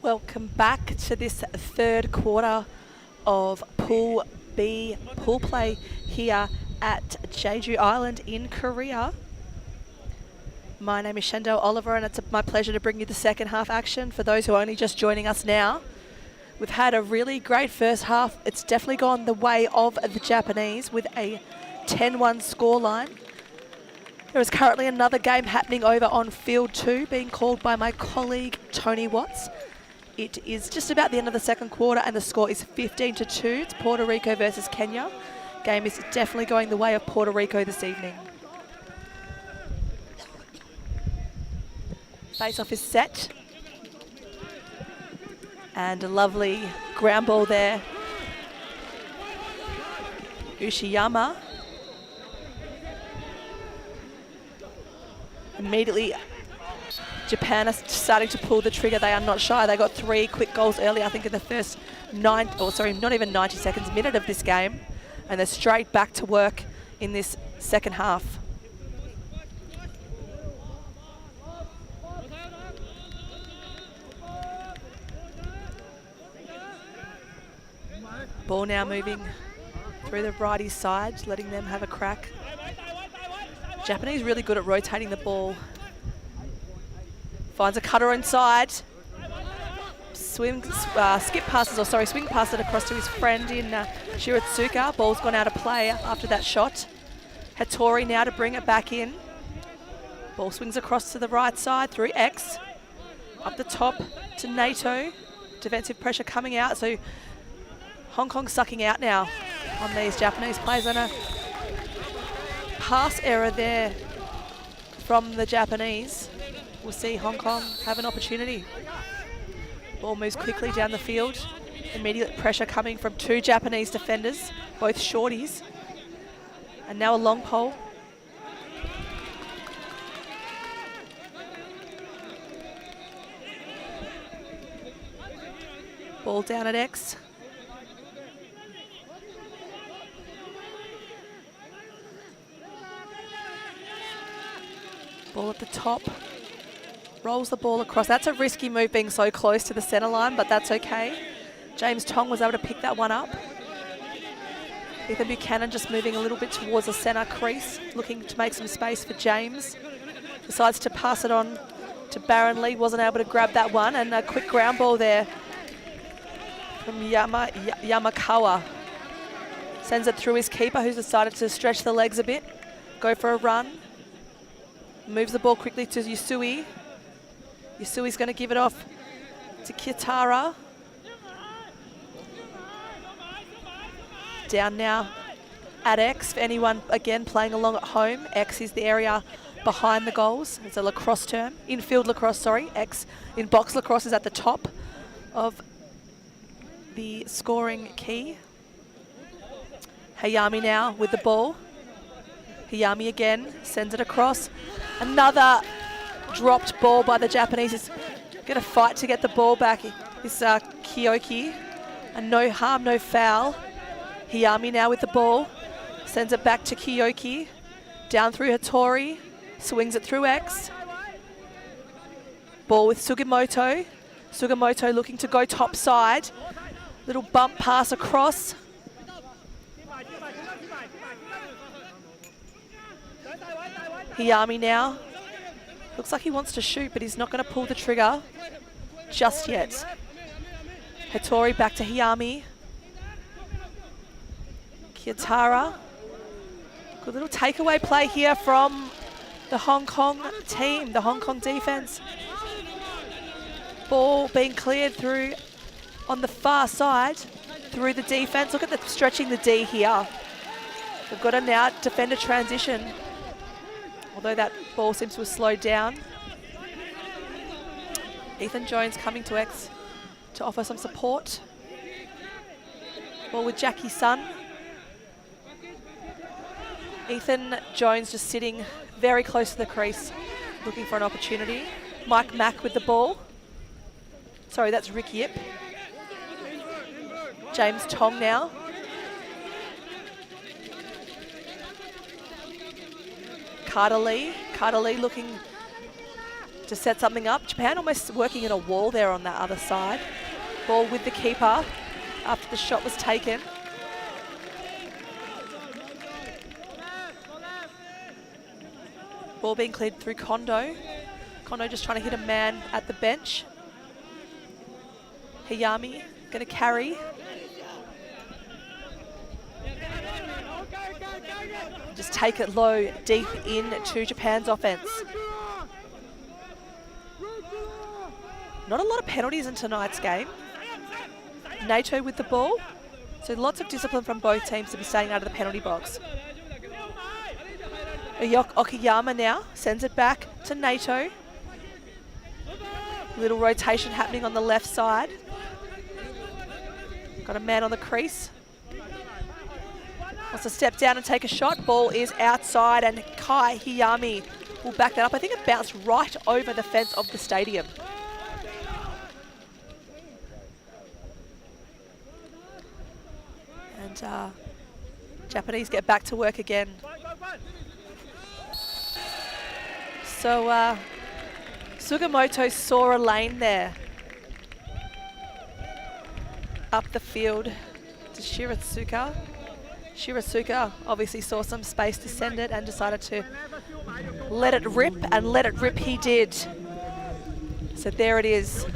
Welcome back to this third quarter of Pool B pool play here at Jeju Island in Korea. My name is Shendelle Oliver and it's my pleasure to bring you the second half action for those who are only just joining us now. We've had a really great first half. It's definitely gone the way of the Japanese with a 10-1 scoreline. There is currently another game happening over on field 2 being called by my colleague Tony Watts. It is just about the end of the second quarter and the score is 15-2. It's Puerto Rico versus Kenya. game is definitely going the way of Puerto Rico this evening. Face-off is set. And a lovely ground ball there. Ushiyama. Immediately, Japan are starting to pull the trigger. They are not shy. They got 3 quick goals early, I think, in the first not even 90 seconds, minute of this game. And they're straight back to work in this second half. Ball now moving through the righty side, letting them have a crack. Japanese really good at rotating the ball. Finds a cutter inside. Swing passes it across to his friend in Shiratsuka. Ball's gone out of play after that shot. Hattori now to bring it back in. Ball swings across to the right side through X. Up the top to NATO. Defensive pressure coming out, so Hong Kong sucking out now on these Japanese players. And a pass error there from the Japanese. We'll see Hong Kong have an opportunity. Ball moves quickly down the field. Immediate pressure coming from 2 Japanese defenders, both shorties. And now a long pole. Ball down at X. Ball at the top. Rolls the ball across. That's a risky move being so close to the centre line, but that's okay. James Tong was able to pick that one up. Ethan Buchanan just moving a little bit towards the centre crease, looking to make some space for James. Decides to pass it on to Baron Lee, wasn't able to grab that one, and a quick ground ball there from Yamakawa. Sends it through his keeper, who's decided to stretch the legs a bit, go for a run. Moves the ball quickly to Yusui. Yusui's going to give it off to Kitara. Down now at X. For anyone, again, playing along at home, X is the area behind the goals. It's a lacrosse term. Infield lacrosse, sorry. X in box lacrosse is at the top of the scoring key. Hayami now with the ball. Hayami again, sends it across. Another dropped ball by the Japanese. Is going to fight to get the ball back. This Kyoki. And no harm, no foul. Hayami now with the ball. Sends it back to Kyoki. Down through Hattori. Swings it through X. Ball with Sugimoto. Sugimoto looking to go top side. Little bump pass across. Hayami now. Looks like he wants to shoot, but he's not going to pull the trigger just yet. Hattori back to Hayami. Kitara. Good little takeaway play here from the Hong Kong team, the Hong Kong defense. Ball being cleared through on the far side through the defense. Look at the stretching the D here. They've got to now defend a transition. Although that ball seems to have slowed down. Ethan Jones coming to X to offer some support. Ball with Jackie Sun. Ethan Jones just sitting very close to the crease, looking for an opportunity. Mike Mack with the ball. Sorry, that's Rick Yip. James Tong now. Carter Lee looking to set something up. Japan almost working in a wall there on that other side. Ball with the keeper after the shot was taken. Ball being cleared through Kondo. Kondo just trying to hit a man at the bench. Hayami going to carry. Just take it low, deep into Japan's offense. Not a lot of penalties in tonight's game. NATO with the ball. So lots of discipline from both teams to be staying out of the penalty box. Okayama now sends it back to Nato. Little rotation happening on the left side. Got a man on the crease. Wants to step down and take a shot. Ball is outside and Kai Hiyami will back that up. I think it bounced right over the fence of the stadium. And Japanese get back to work again. So Sugimoto saw a lane there. Up the field to Shiratsuka. Shiratsuka obviously saw some space to send it and decided to let it rip, and let it rip he did. So there it is.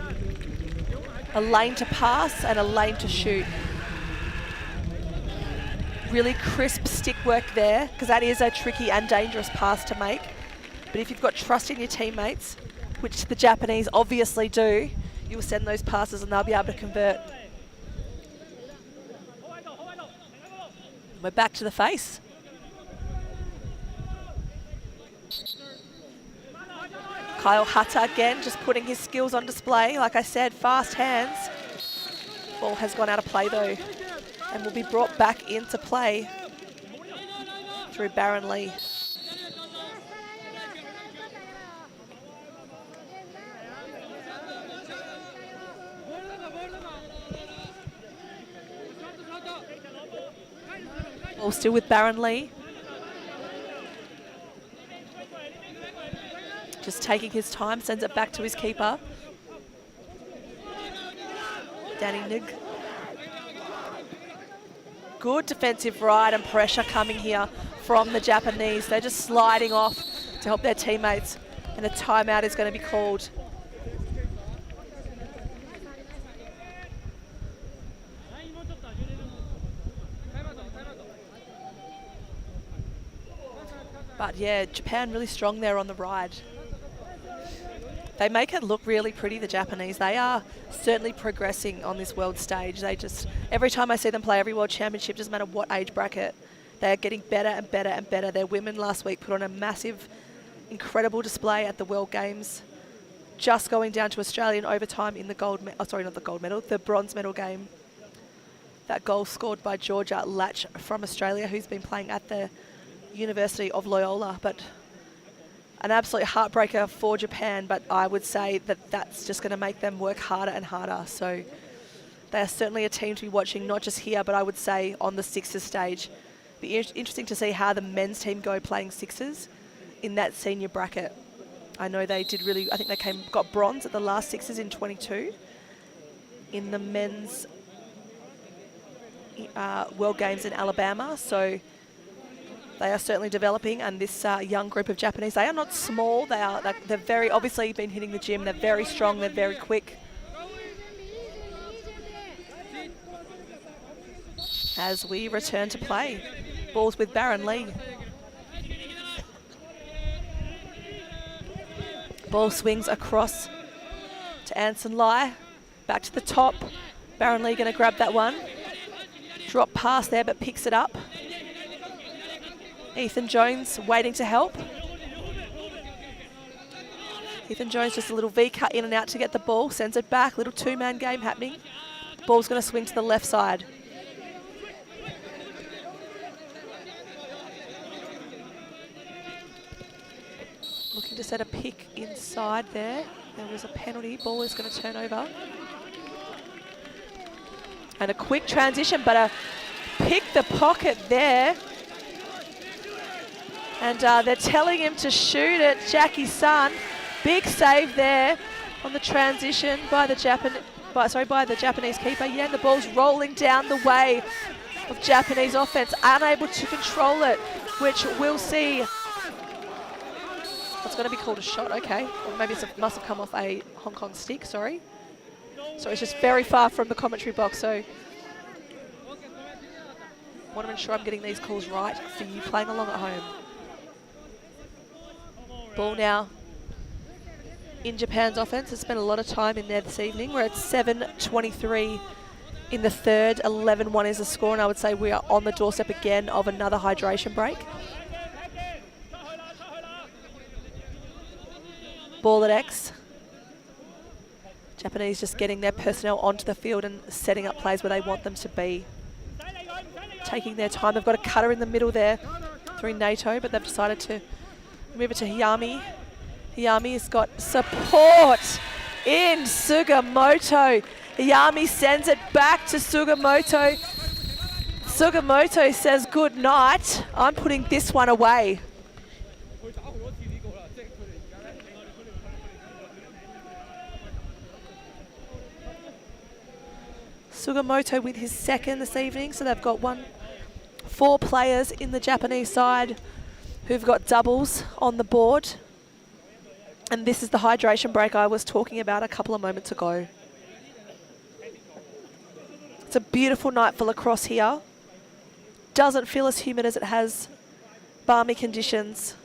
A lane to pass and a lane to shoot. Really crisp stick work there, because that is a tricky and dangerous pass to make. But if you've got trust in your teammates, which the Japanese obviously do, you will send those passes and they'll be able to convert. We're back to the face. Kyle Hata again, just putting his skills on display. Like I said, fast hands. Ball has gone out of play though, and will be brought back into play through Baron Lee. Ball still with Baron Lee. Just taking his time, sends it back to his keeper. Danny Nig. Good defensive ride and pressure coming here from the Japanese. They're just sliding off to help their teammates, and a timeout is going to be called. But yeah, Japan really strong there on the ride. They make it look really pretty, the Japanese. They are certainly progressing on this world stage. They just, every time I see them play every world championship, doesn't matter what age bracket, they are getting better and better and better. Their women last week put on a massive, incredible display at the World Games. Just going down to Australia in overtime in the the bronze medal game. That goal scored by Georgia Latch from Australia, who's been playing at the University of Loyola, but an absolute heartbreaker for Japan. But I would say that that's just going to make them work harder and harder. So they are certainly a team to be watching, not just here, but I would say on the sixes stage. Be interesting to see how the men's team go playing sixes in that senior bracket. I know they did really, I think they got bronze at the last sixes in 22 in the men's World Games in Alabama. So they are certainly developing, and this young group of Japanese, they are not small. They're very, obviously been hitting the gym. They're very strong. They're very quick. As we return to play, balls with Baron Lee. Ball swings across to Anson Lai. Back to the top. Baron Lee going to grab that one. Drop pass there, but picks it up. Ethan Jones waiting to help. Ethan Jones just a little V cut in and out to get the ball. Sends it back. Little two-man game happening. Ball's going to swing to the left side. Looking to set a pick inside there. There was a penalty. Ball is going to turn over. And a quick transition, but a pick the pocket there. And they're telling him to shoot it. Jackie Sun, big save there on the transition by the Japanese keeper. Yeah, and the ball's rolling down the way of Japanese offense, unable to control it, which we'll see. It's going to be called a shot, okay. Or maybe it must have come off a Hong Kong stick, sorry. So it's just very far from the commentary box, so want to ensure I'm getting these calls right for you playing along at home. Ball now in Japan's offense. It's spent a lot of time in there this evening. We're at 7:23 in the third. 11-1 is the score, and I would say we are on the doorstep again of another hydration break. Ball at X. Japanese just getting their personnel onto the field and setting up plays where they want them to be. Taking their time. They've got a cutter in the middle there through NATO, but they've decided to move it to Hiyami. Hiyami's got support in Sugimoto. Hiyami sends it back to Sugimoto. Sugimoto says good night. I'm putting this one away. Sugimoto with his second this evening, so they've got 4 players in the Japanese side who've got doubles on the board. And this is the hydration break I was talking about a couple of moments ago. It's a beautiful night for lacrosse here. Doesn't feel as humid as it has. Balmy conditions.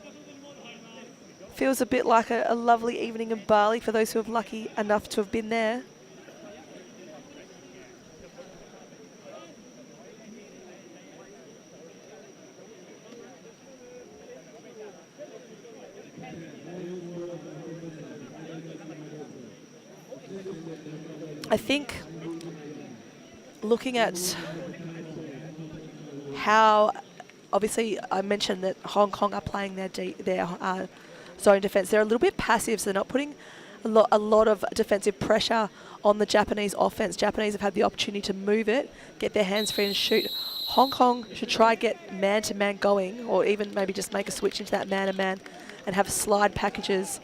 Feels a bit like a lovely evening in Bali for those who are lucky enough to have been there. I think looking at how, obviously I mentioned that Hong Kong are playing their zone defence. They're a little bit passive, so they're not putting a lot of defensive pressure on the Japanese offence. Japanese have had the opportunity to move it, get their hands free and shoot. Hong Kong should try get man-to-man going, or even maybe just make a switch into that man-to-man and have slide packages.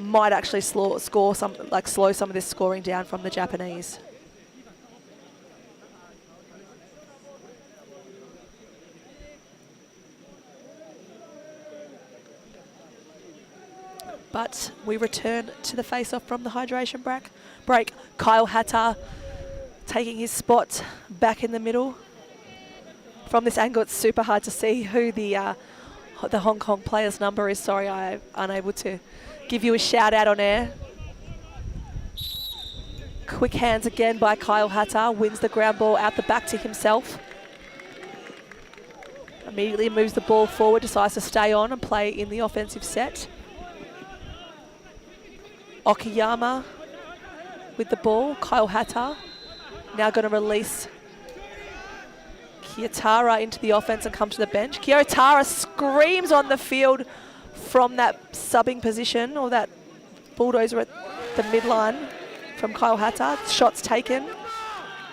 Might actually slow some of this scoring down from the Japanese. But we return to the face-off from the hydration break. Kyle Hatta taking his spot back in the middle. From this angle, it's super hard to see who the Hong Kong player's number is. Sorry, I'm unable to give you a shout out on air. Quick hands again by Kyle Hatta, wins the ground ball out the back to himself. Immediately moves the ball forward, decides to stay on and play in the offensive set. Okayama with the ball, Kyle Hatta now going to release Kiyotara into the offense and come to the bench. Kiyotara screams on the field from that subbing position, or that bulldozer at the midline from Kyle Hatta. Shots taken.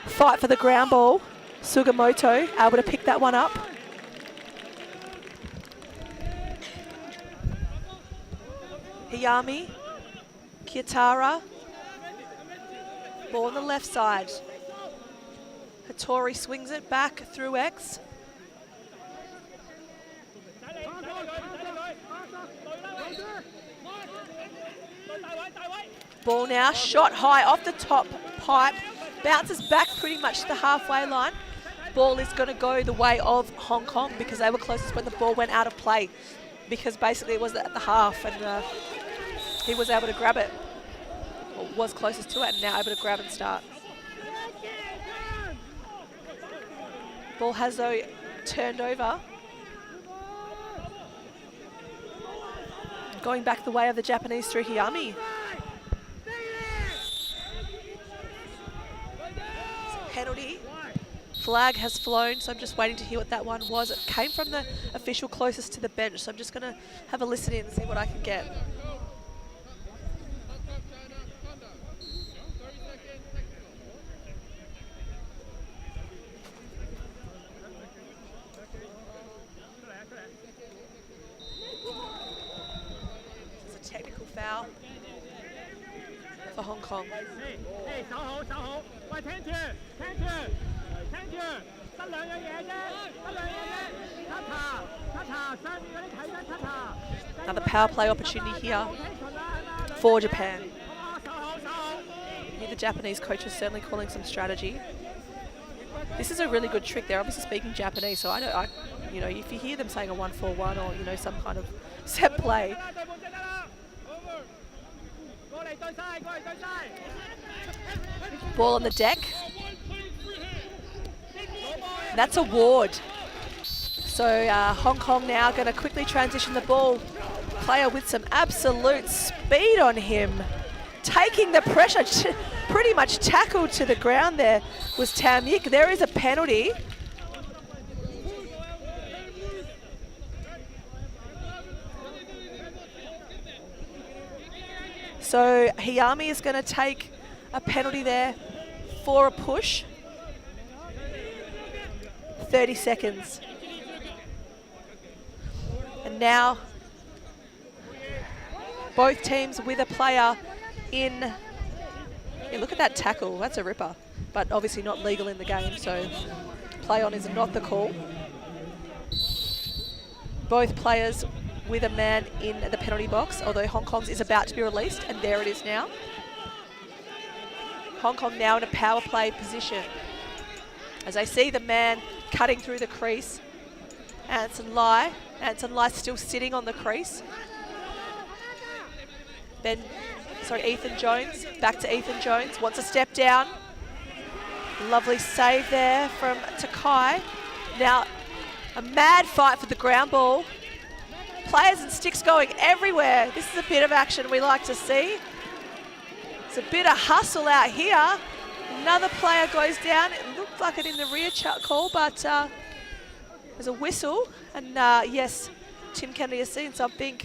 Fight for the ground ball. Sugimoto able to pick that one up. Hiyami. Kiyotara. Ball on the left side. Hattori swings it back through X. Ball now, shot high off the top pipe, bounces back pretty much to the halfway line. Ball is going to go the way of Hong Kong because they were closest when the ball went out of play, because basically it was at the half and he was able to grab it, or was closest to it, and now able to grab and start. Ball has though turned over. Going back the way of the Japanese through Hiyami. Penalty. Flag has flown, so I'm just waiting to hear what that one was. It came from the official closest to the bench, so I'm just going to have a listen in and see what I can get. It's a technical foul for Hong Kong. Another power play opportunity here for Japan. Here the Japanese coach is certainly calling some strategy. This is a really good trick. They're obviously speaking Japanese, so you know, if you hear them saying a 1-4-1 or, you know, some kind of set play. Ball on the deck. That's a ward. So Hong Kong now going to quickly transition the ball. Player with some absolute speed on him. Taking the pressure, pretty much tackled to the ground there was Tam Yik. There is a penalty. So Hiyami is going to take a penalty there for a push. 30 seconds. And now both teams with a player in. Yeah, look at that tackle. That's a ripper. But obviously not legal in the game, so play on is not the call. Both players with a man in the penalty box, although Hong Kong's is about to be released, and there it is now. Hong Kong now in a power play position. As I see the man cutting through the crease, Anson Lai still sitting on the crease. Ethan Jones, back to Ethan Jones, wants a step down. Lovely save there from Takai. Now, a mad fight for the ground ball. Players and sticks going everywhere. This is a bit of action we like to see. It's a bit of hustle out here. Another player goes down. It looked like it in the rear call, but there's a whistle. And yes, Tim Kennedy has seen something.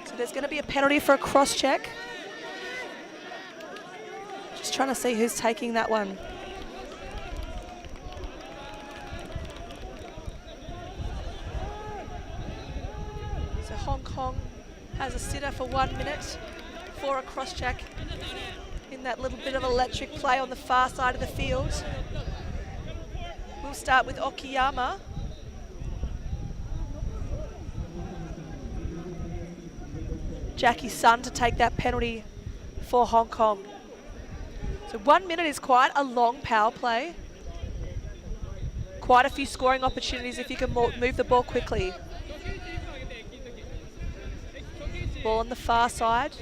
So there's going to be a penalty for a cross check. Just trying to see who's taking that one. So Hong Kong has a sitter for 1 minute for a cross check in that little bit of electric play on the far side of the field. We'll start with Okiyama. Jackie Sun to take that penalty for Hong Kong. So 1 minute is quite a long power play. Quite a few scoring opportunities if you can move the ball quickly. Ball on the far side.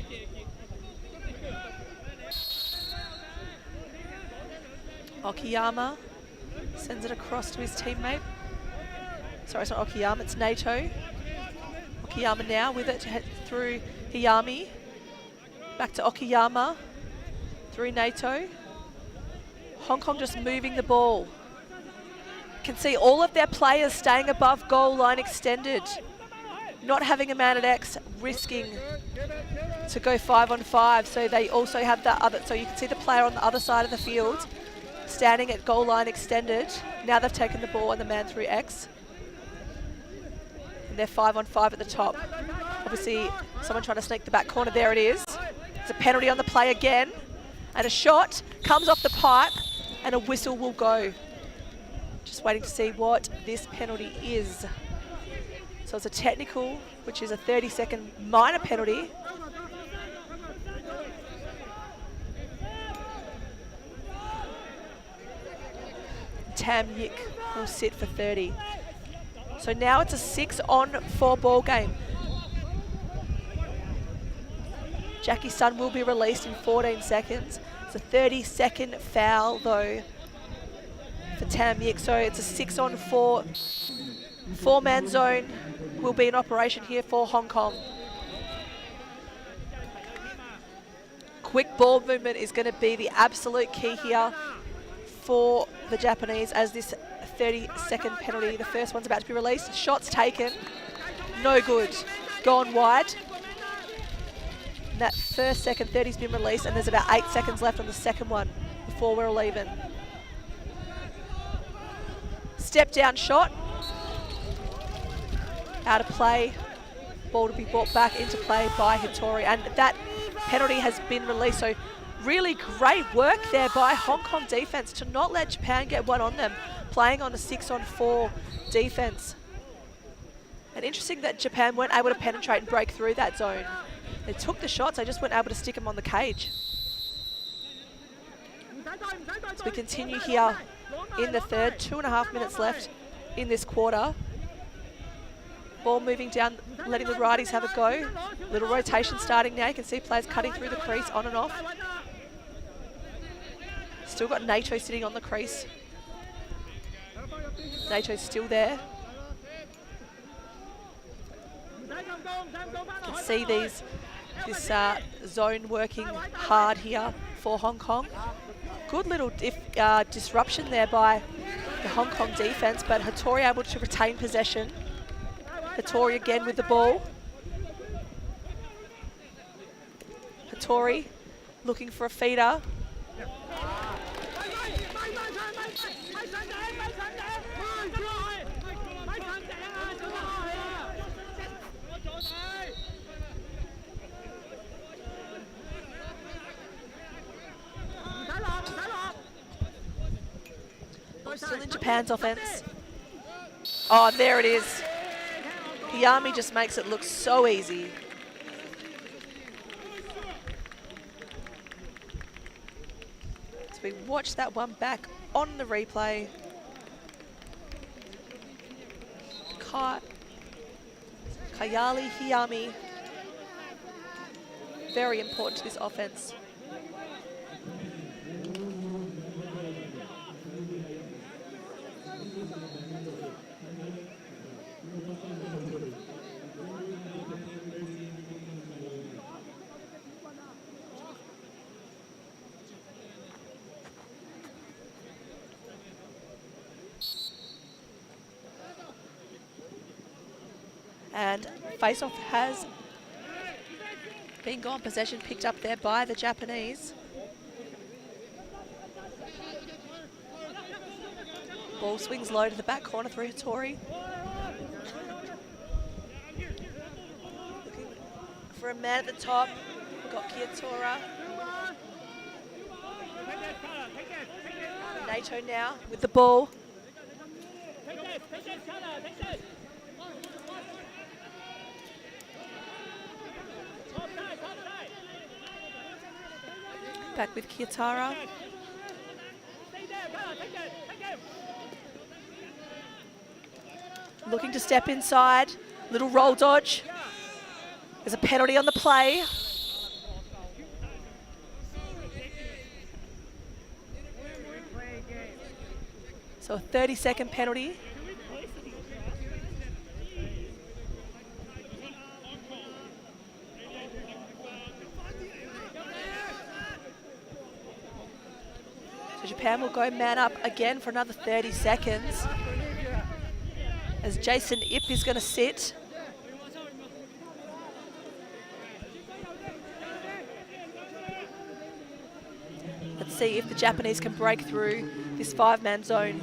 Okiyama sends it across to his teammate. Sorry, it's not Okiyama, it's Nato. Okiyama now with it to head through Hiyami. Back to Okiyama. Through Nato. Hong Kong just moving the ball. Can see all of their players staying above goal line extended. Not having a man at X, risking to go 5-on-5. So they also have the other, so you can see the player on the other side of the field standing at goal line extended. Now they've taken the ball and the man through X. And they're 5-on-5 at the top. Obviously, someone trying to sneak the back corner. There it is. There's a penalty on the play again. And a shot comes off the pipe and a whistle will go. Just waiting to see what this penalty is. So it's a technical, which is a 30-second minor penalty. Tam Yik will sit for 30. So now it's a 6-on-4 ball game. Jackie Sun will be released in 14 seconds. It's a 30-second foul though for Tam Yik. So it's a 6-on-4. Four-man zone will be in operation here for Hong Kong. Quick ball movement is going to be the absolute key here for the Japanese as this 30-second penalty. The first one's about to be released. Shots taken. No good. Gone wide. And that first second 30's been released and there's about 8 seconds left on the second one before we're all even. Step down shot. Out of play. Ball to be brought back into play by Hitori. And that penalty has been released. So really great work there by Hong Kong defense to not let Japan get one on them, playing on a 6-on-4 defense. And interesting that Japan weren't able to penetrate and break through that zone. They took the shots, they just weren't able to stick them on the cage. So we continue here in the third, 2.5 minutes left in this quarter. Ball moving down, letting the righties have a go. Little rotation starting now. You can see players cutting through the crease on and off. Still got NATO sitting on the crease. NATO's still there. You can see this zone working hard here for Hong Kong. Good little disruption there by the Hong Kong defense, but Hattori able to retain possession. Hattori again with the ball. Hattori looking for a feeder. Still in Japan's offense. Oh, there it is. Hiyami just makes it look so easy. So we watch that one back on the replay. Kayali Hiyami. Very important to this offense. And face-off has been gone. Possession picked up there by the Japanese. Ball swings low to the back corner through Hattori. Looking for a man at the top. We've got Kiyatora. NATO now with the ball. Back with Kiyotara. Looking to step inside. Little roll dodge. There's a penalty on the play. So a 30-second penalty. So Japan will go man up again for another 30 seconds. As Jason Ip is going to sit. Let's see if the Japanese can break through this 5-man zone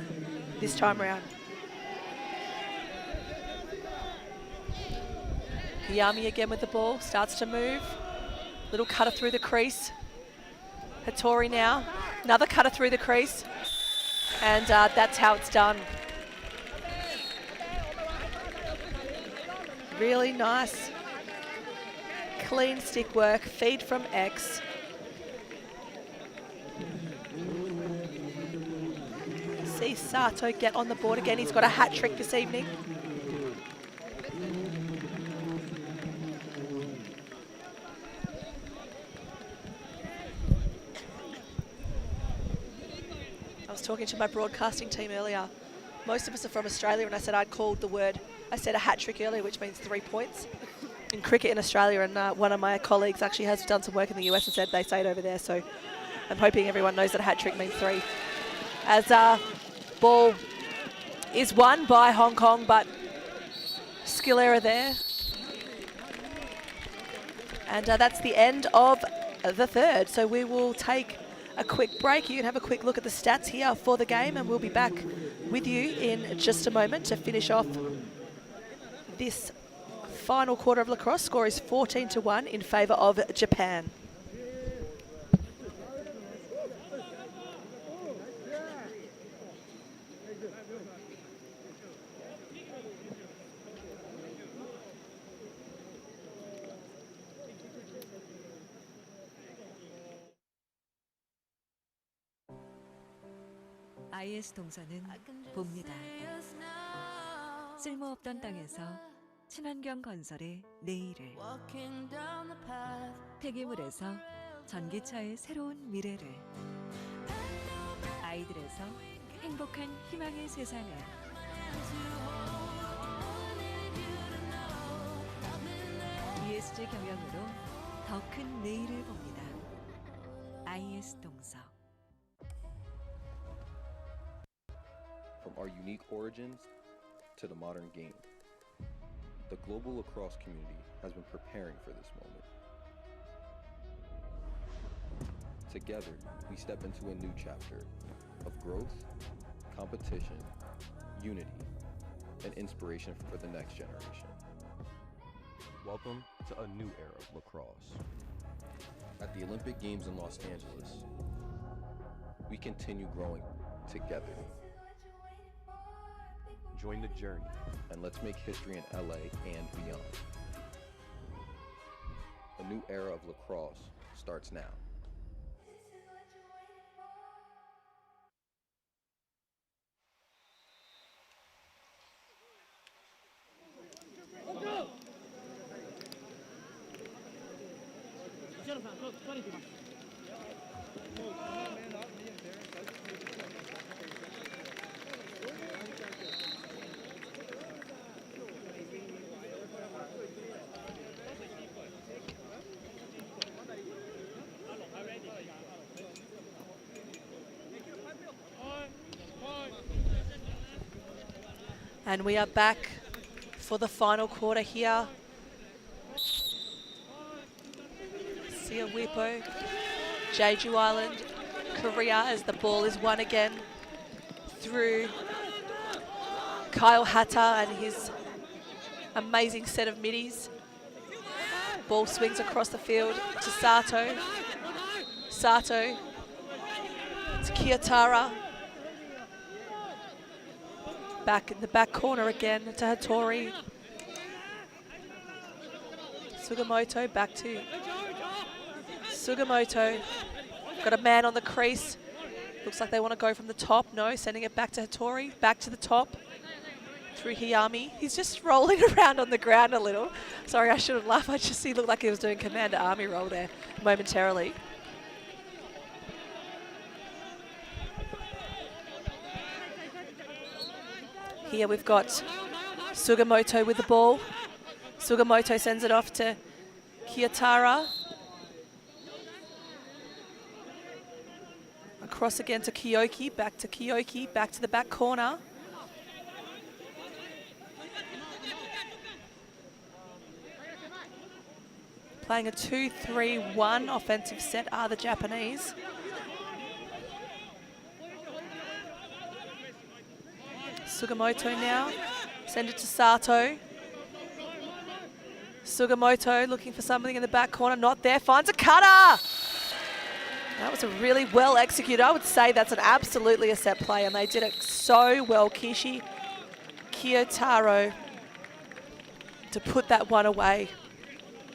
this time around. Hiyami again with the ball, starts to move. Little cutter through the crease. Hattori now, another cutter through the crease. And that's how it's done. Really nice, clean stick work, feed from X. See Sato get on the board again. He's got a hat trick this evening. I was talking to my broadcasting team earlier. Most of us are from Australia, and I said I'd called the word, I said a hat trick earlier, which means 3 points in cricket in Australia, and one of my colleagues actually has done some work in the US and said they say it over there, so I'm hoping everyone knows that a hat trick means 3. As ball is won by Hong Kong, but skill error there. And that's the end of the third, so we will take a quick break. You can have a quick look at the stats here for the game, and we'll be back with you in just a moment to finish off this final quarter of lacrosse. Score is 14-1 in favour of Japan. IS 동서는 봅니다. 쓸모없던 땅에서 친환경 건설의 내일을, 폐기물에서 전기차의 새로운 미래를, 아이들에서 행복한 희망의 세상을 ESG 경영으로 더 큰 내일을 봅니다. IS 동서. From our unique origins to the modern game, the global lacrosse community has been preparing for this moment. Together, we step into a new chapter of growth, competition, unity, and inspiration for the next generation. Welcome to a new era of lacrosse. At the Olympic Games in Los Angeles, we continue growing together. Join the journey and let's make history in LA and beyond. A new era of lacrosse starts now. And we are back for the final quarter here. Sia Wipo, Jeju Island, Korea, as the ball is won again through Kyle Hatta and his amazing set of middies. Ball swings across the field to Sato. Sato to Kiyotara. Back in the back corner again to Hattori. Sugamoto back to Sugamoto. Got a man on the crease. Looks like they want to go from the top. No, sending it back to Hattori. Back to the top. Through Hiyami. He's just rolling around on the ground a little. Sorry, I shouldn't laugh. He looked like he was doing Commander Army roll there momentarily. Here we've got Sugamoto with the ball. Sugamoto sends it off to Kiyotara. Across again to Kiyoki, back to the back corner. Playing a 2-3-1 offensive set are the Japanese. Sugamoto now, send it to Sato. Sugamoto looking for something in the back corner, not there, finds a cutter! That was a really well executed. I would say that's an absolutely a set play, and they did it so well. Kishi Kiyotaro to put that one away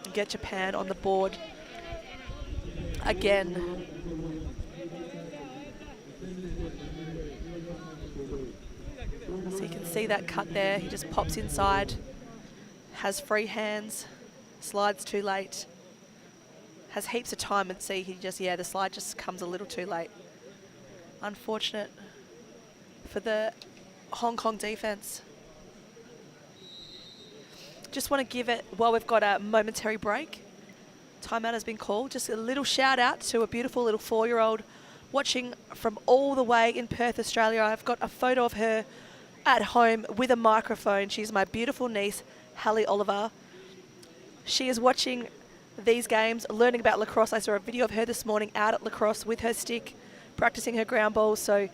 and get Japan on the board again. So you can see that cut there. He just pops inside, has free hands, slides too late. Has heaps of time and see he just, the slide just comes a little too late. Unfortunate for the Hong Kong defense. Just want to give it, while we've got a momentary break, timeout has been called. Just a little shout out to a beautiful little 4-year-old watching from all the way in Perth, Australia. I've got a photo of her at home with a microphone. She's my beautiful niece, Shendelle Oliver. She is watching these games, learning about lacrosse. I saw a video of her this morning out at lacrosse with her stick, practicing her ground balls. So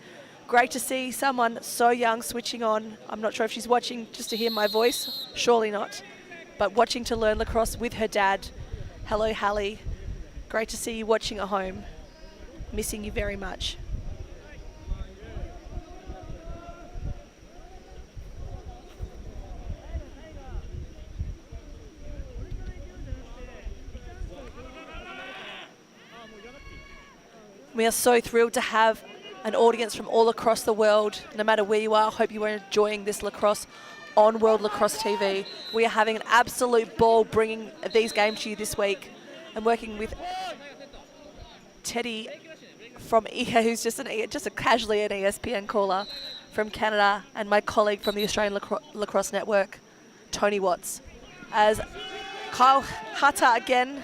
great to see someone so young switching on. I'm not sure if she's watching just to hear my voice, surely not, but watching to learn lacrosse with her dad. Hello, Hallie. Great to see you watching at home. Missing you very much. We are so thrilled to have an audience from all across the world, no matter where you are. Hope you are enjoying this lacrosse on World Lacrosse TV. We are having an absolute ball bringing these games to you this week. I'm working with Teddy from who's just just a casually an ESPN caller from Canada, and my colleague from the Australian Lacrosse Network, Tony Watts, as Kyle Hata again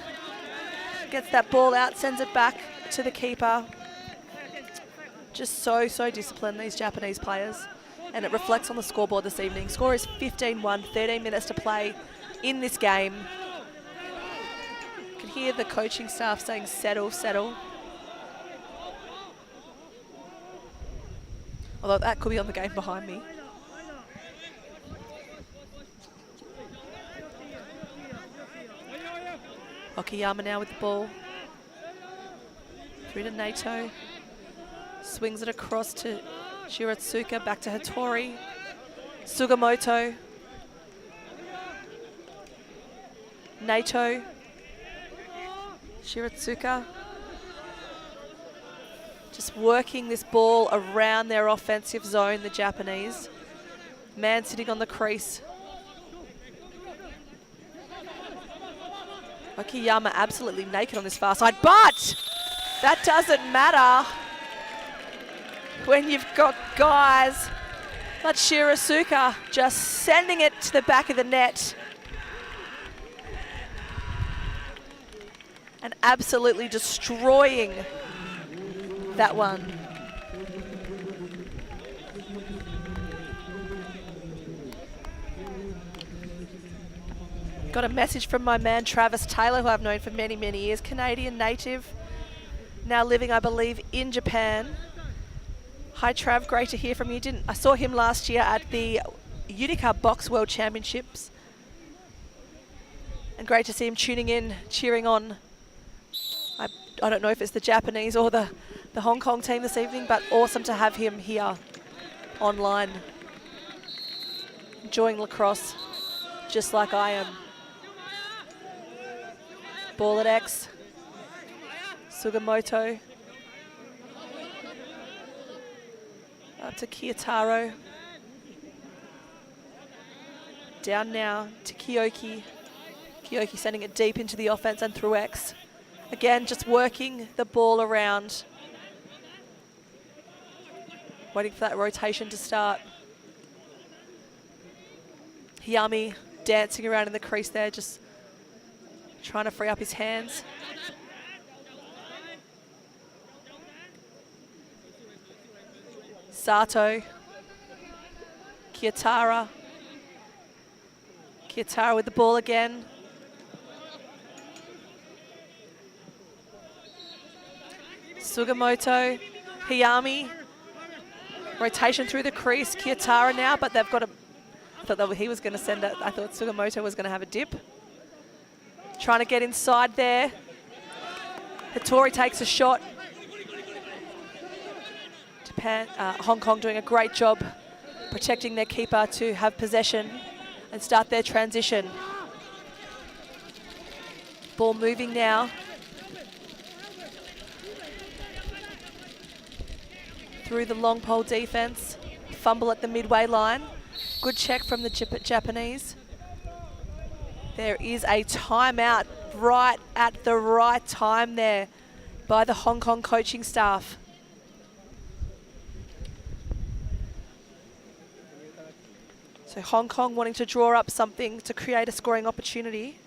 gets that ball out, sends it back to the keeper. Just so disciplined, these Japanese players, and it reflects on the scoreboard this evening. Score is 15-1, 13 minutes to play in this game. You can hear the coaching staff saying settle, settle. Although that could be on the game behind me. Okayama now with the ball. Through to Nato. Swings it across to Shiratsuka, back to Hattori. Sugamoto. Nato. Shiratsuka. Just working this ball around their offensive zone, the Japanese. Man sitting on the crease. Okayama absolutely naked on this far side, but that doesn't matter when you've got guys like Shiratsuka just sending it to the back of the net and absolutely destroying that one. Got a message from my man Travis Taylor, who I've known for many years, Canadian native, now living, I believe, in Japan. Hi Trav, great to hear from you. I saw him last year at the Utica Box World Championships, and great to see him tuning in, cheering on. I don't know if it's the Japanese or the Hong Kong team this evening, but awesome to have him here online, enjoying lacrosse just like I am. Ball at X. Sugamoto. Up to Kiyotaro. Down now to Kiyoki. Kiyoki sending it deep into the offense and through X. Again, just working the ball around. Waiting for that rotation to start. Hiyami dancing around in the crease there, just trying to free up his hands. Sato. Kiyotaro. Kiyotaro with the ball again. Sugamoto. Hiyami. Rotation through the crease. Kiyotaro now, but they've got a... I thought that he was going to send it. I thought Sugamoto was going to have a dip. Trying to get inside there. Hattori takes a shot. Japan, Hong Kong doing a great job protecting their keeper to have possession and start their transition. Ball moving now. Through the long pole defense. Fumble at the midway line. Good check from the Japanese. There is a timeout right at the right time there by the Hong Kong coaching staff. So Hong Kong wanting to draw up something to create a scoring opportunity.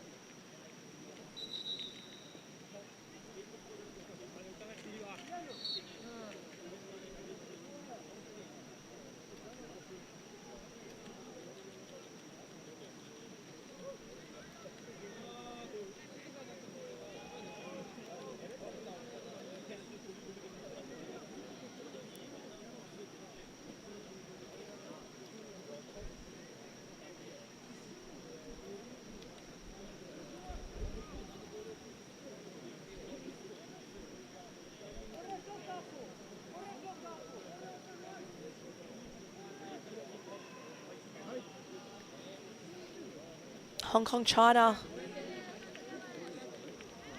Hong Kong, China,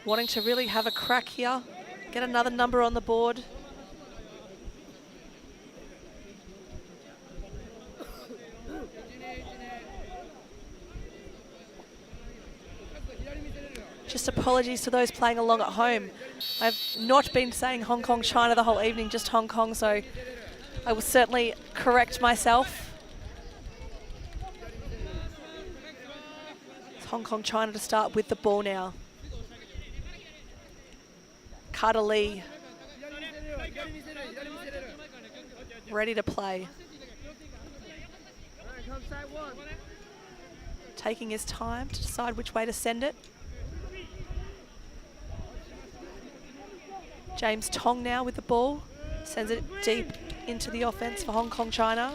wanting to really have a crack here, get another number on the board. Just apologies to those playing along at home. I've not been saying Hong Kong, China the whole evening, just Hong Kong, so I will certainly correct myself. It's Hong Kong, China to start with the ball now. Carter Lee ready to play. Taking his time to decide which way to send it. James Tong now with the ball. Sends it deep into the offense for Hong Kong, China.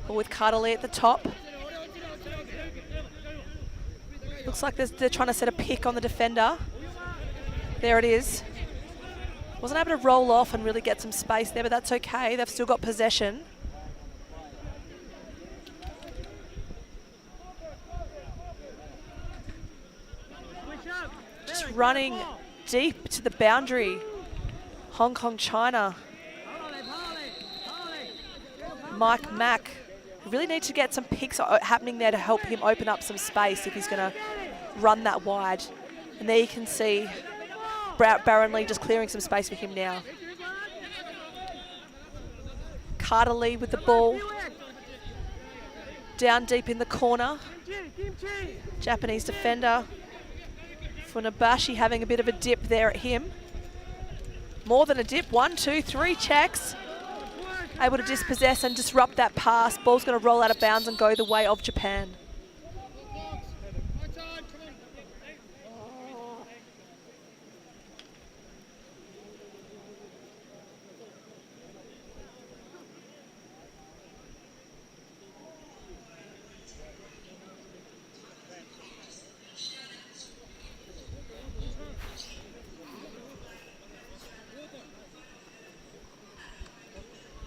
Ball with Carter Lee at the top. Looks like they're trying to set a pick on the defender. There it is. Wasn't able to roll off and really get some space there, but that's okay. They've still got possession. Just running deep to the boundary. Hong Kong, China. Mike Mack. Really need to get some picks happening there to help him open up some space if he's going to run that wide. And there you can see Barron Lee just clearing some space for him now. Carter Lee with the ball. Down deep in the corner. Japanese defender. Funabashi having a bit of a dip there at him. More than a dip. 1, 2, 3 checks. Able to dispossess and disrupt that pass. Ball's going to roll out of bounds and go the way of Japan.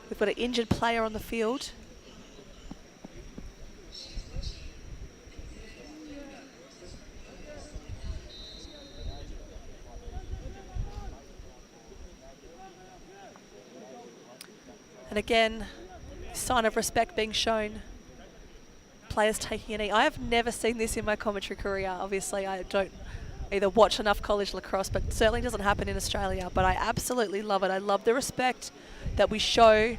We've got an injured player on the field. And again, sign of respect being shown. Players taking a knee. I have never seen this in my commentary career. Obviously, I don't either watch enough college lacrosse, but certainly doesn't happen in Australia. But I absolutely love it. I love the respect that we show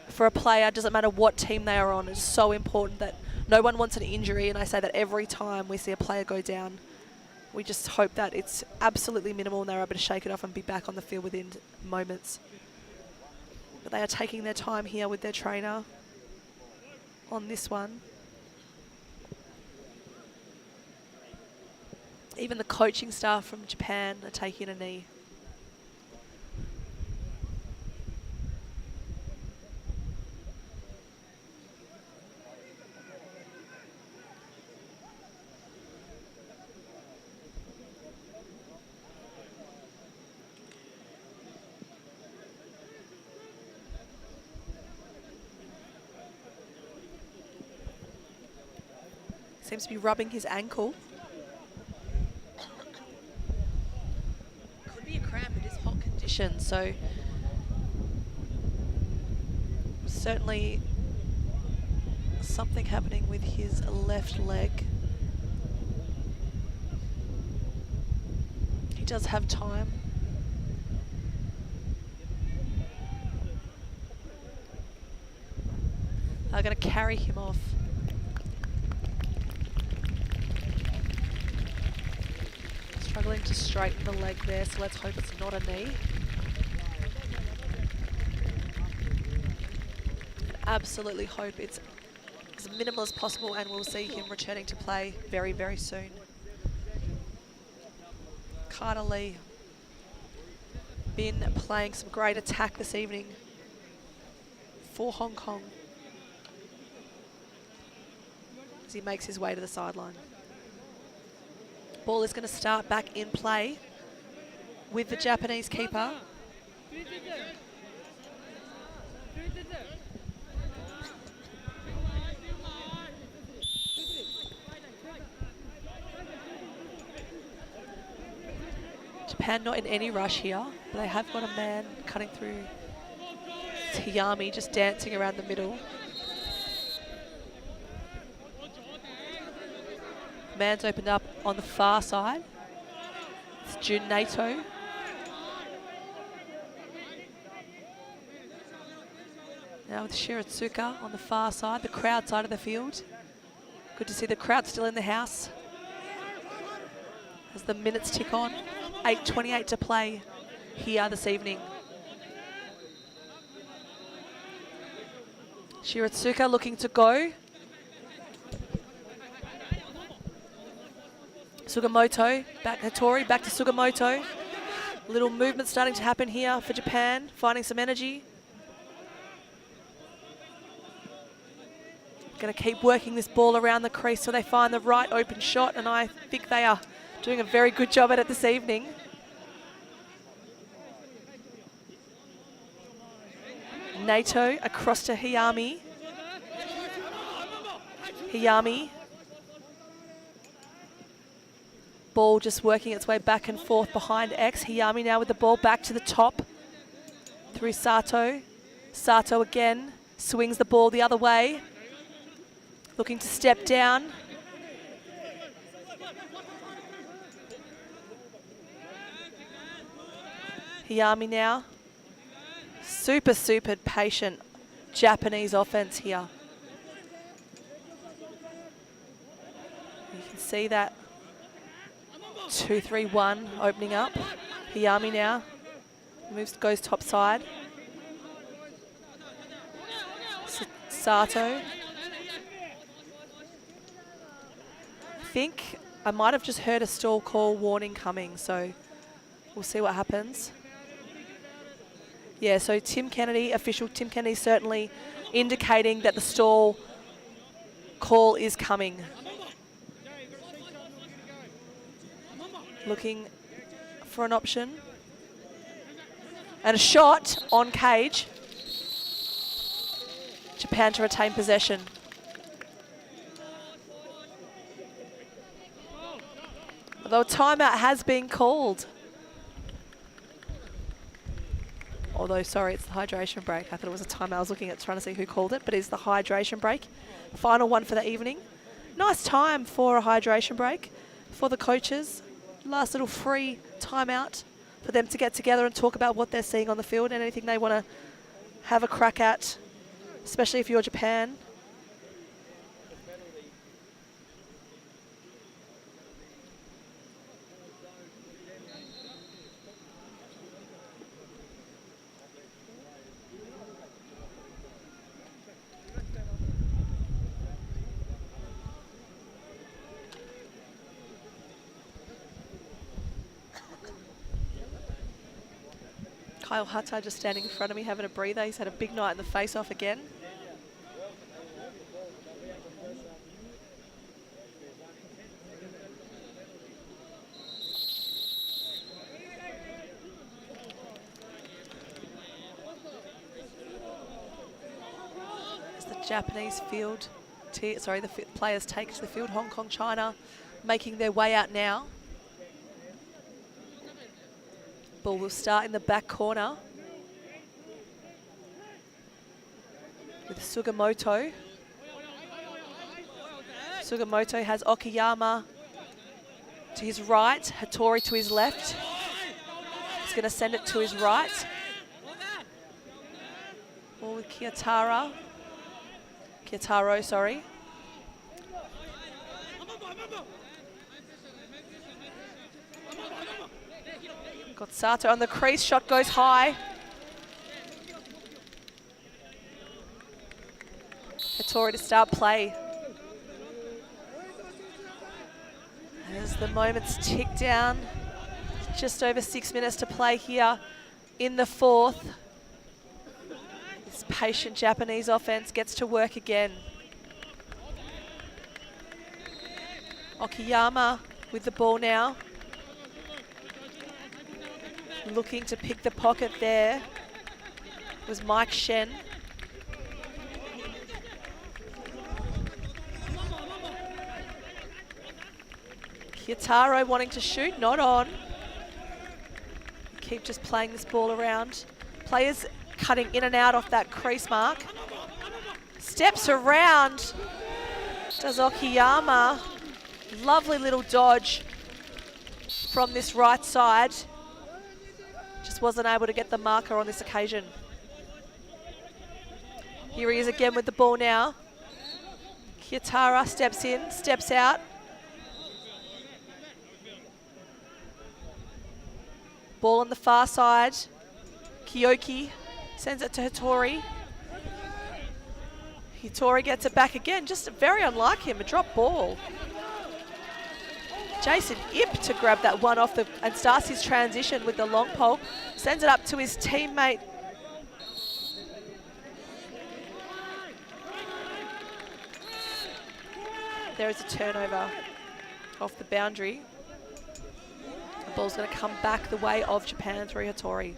for a player. Doesn't matter what team they are on. It's so important that no one wants an injury, and I say that every time we see a player go down. We just hope that it's absolutely minimal and they're able to shake it off and be back on the field within moments. But they are taking their time here with their trainer on this one. Even the coaching staff from Japan are taking a knee. Seems to be rubbing his ankle. Could be a cramp, it is hot conditions, so certainly something happening with his left leg. He does have time. They're going to carry him off. Struggling to straighten the leg there, so let's hope it's not a knee. And absolutely hope it's as minimal as possible, and we'll see him returning to play very, very soon. Carter Lee been playing some great attack this evening for Hong Kong as he makes his way to the sideline. Ball is going to start back in play with the Japanese keeper. Japan not in any rush here, but they have got a man cutting through. Tiyami just dancing around the middle. Man's opened up on the far side. It's Jun Nato. Now with Shiratsuka on the far side, the crowd side of the field. Good to see the crowd still in the house as the minutes tick on. 8:28 to play here this evening. Shiratsuka looking to go. Sugimoto, back Hattori, back to Sugimoto. Little movement starting to happen here for Japan, finding some energy. Going to keep working this ball around the crease so they find the right open shot, and I think they are doing a very good job at it this evening. Nato across to Hiyami. Hiyami. Ball just working its way back and forth behind X. Hiyami now with the ball back to the top. Through Sato. Sato again swings the ball the other way. Looking to step down. Hiyami now. Super patient Japanese offense here. You can see that 2-3-1 opening up. Hiyami now goes top side. Sato. I think I might have just heard a stall call warning coming, so we'll see what happens. Yeah, so Tim Kennedy, official Tim Kennedy, certainly indicating that the stall call is coming. Looking for an option. And a shot on cage. Japan to retain possession. Although a timeout has been called. Although, sorry, it's the hydration break. I thought it was a timeout. I was looking at trying to see who called it, but it's the hydration break. Final one for the evening. Nice time for a hydration break for the coaches. Last little free timeout for them to get together and talk about what they're seeing on the field and anything they want to have a crack at, especially if you're Japan. Kyle Hata just standing in front of me having a breather. He's had a big night in the face-off again. As the Japanese field, the players take to the field, Hong Kong, China, making their way out now. Ball will start in the back corner with Sugimoto. Sugimoto has Okiyama to his right, Hattori to his left. He's going to send it to his right. Ball with Kiyotaro, sorry. Got Sato on the crease, shot goes high. Hattori to start play. As the moments tick down, just over 6 minutes to play here in the fourth. This patient Japanese offense gets to work again. Okiyama with the ball now. Looking to pick the pocket there was Mike Shen. Kiyotaro wanting to shoot, not on. Keep just playing this ball around. Players cutting in and out off that crease mark. Steps around, does Okiyama. Lovely little dodge from this right side. Just wasn't able to get the marker on this occasion. Here he is again with the ball now. Kiyotara steps in, steps out. Ball on the far side. Kiyoki sends it to Hattori. Hattori gets it back again, just very unlike him, a drop ball. Jason Ip to grab that one off and starts his transition with the long pole. Sends it up to his teammate. There is a turnover off the boundary. The ball's going to come back the way of Japan through Hattori.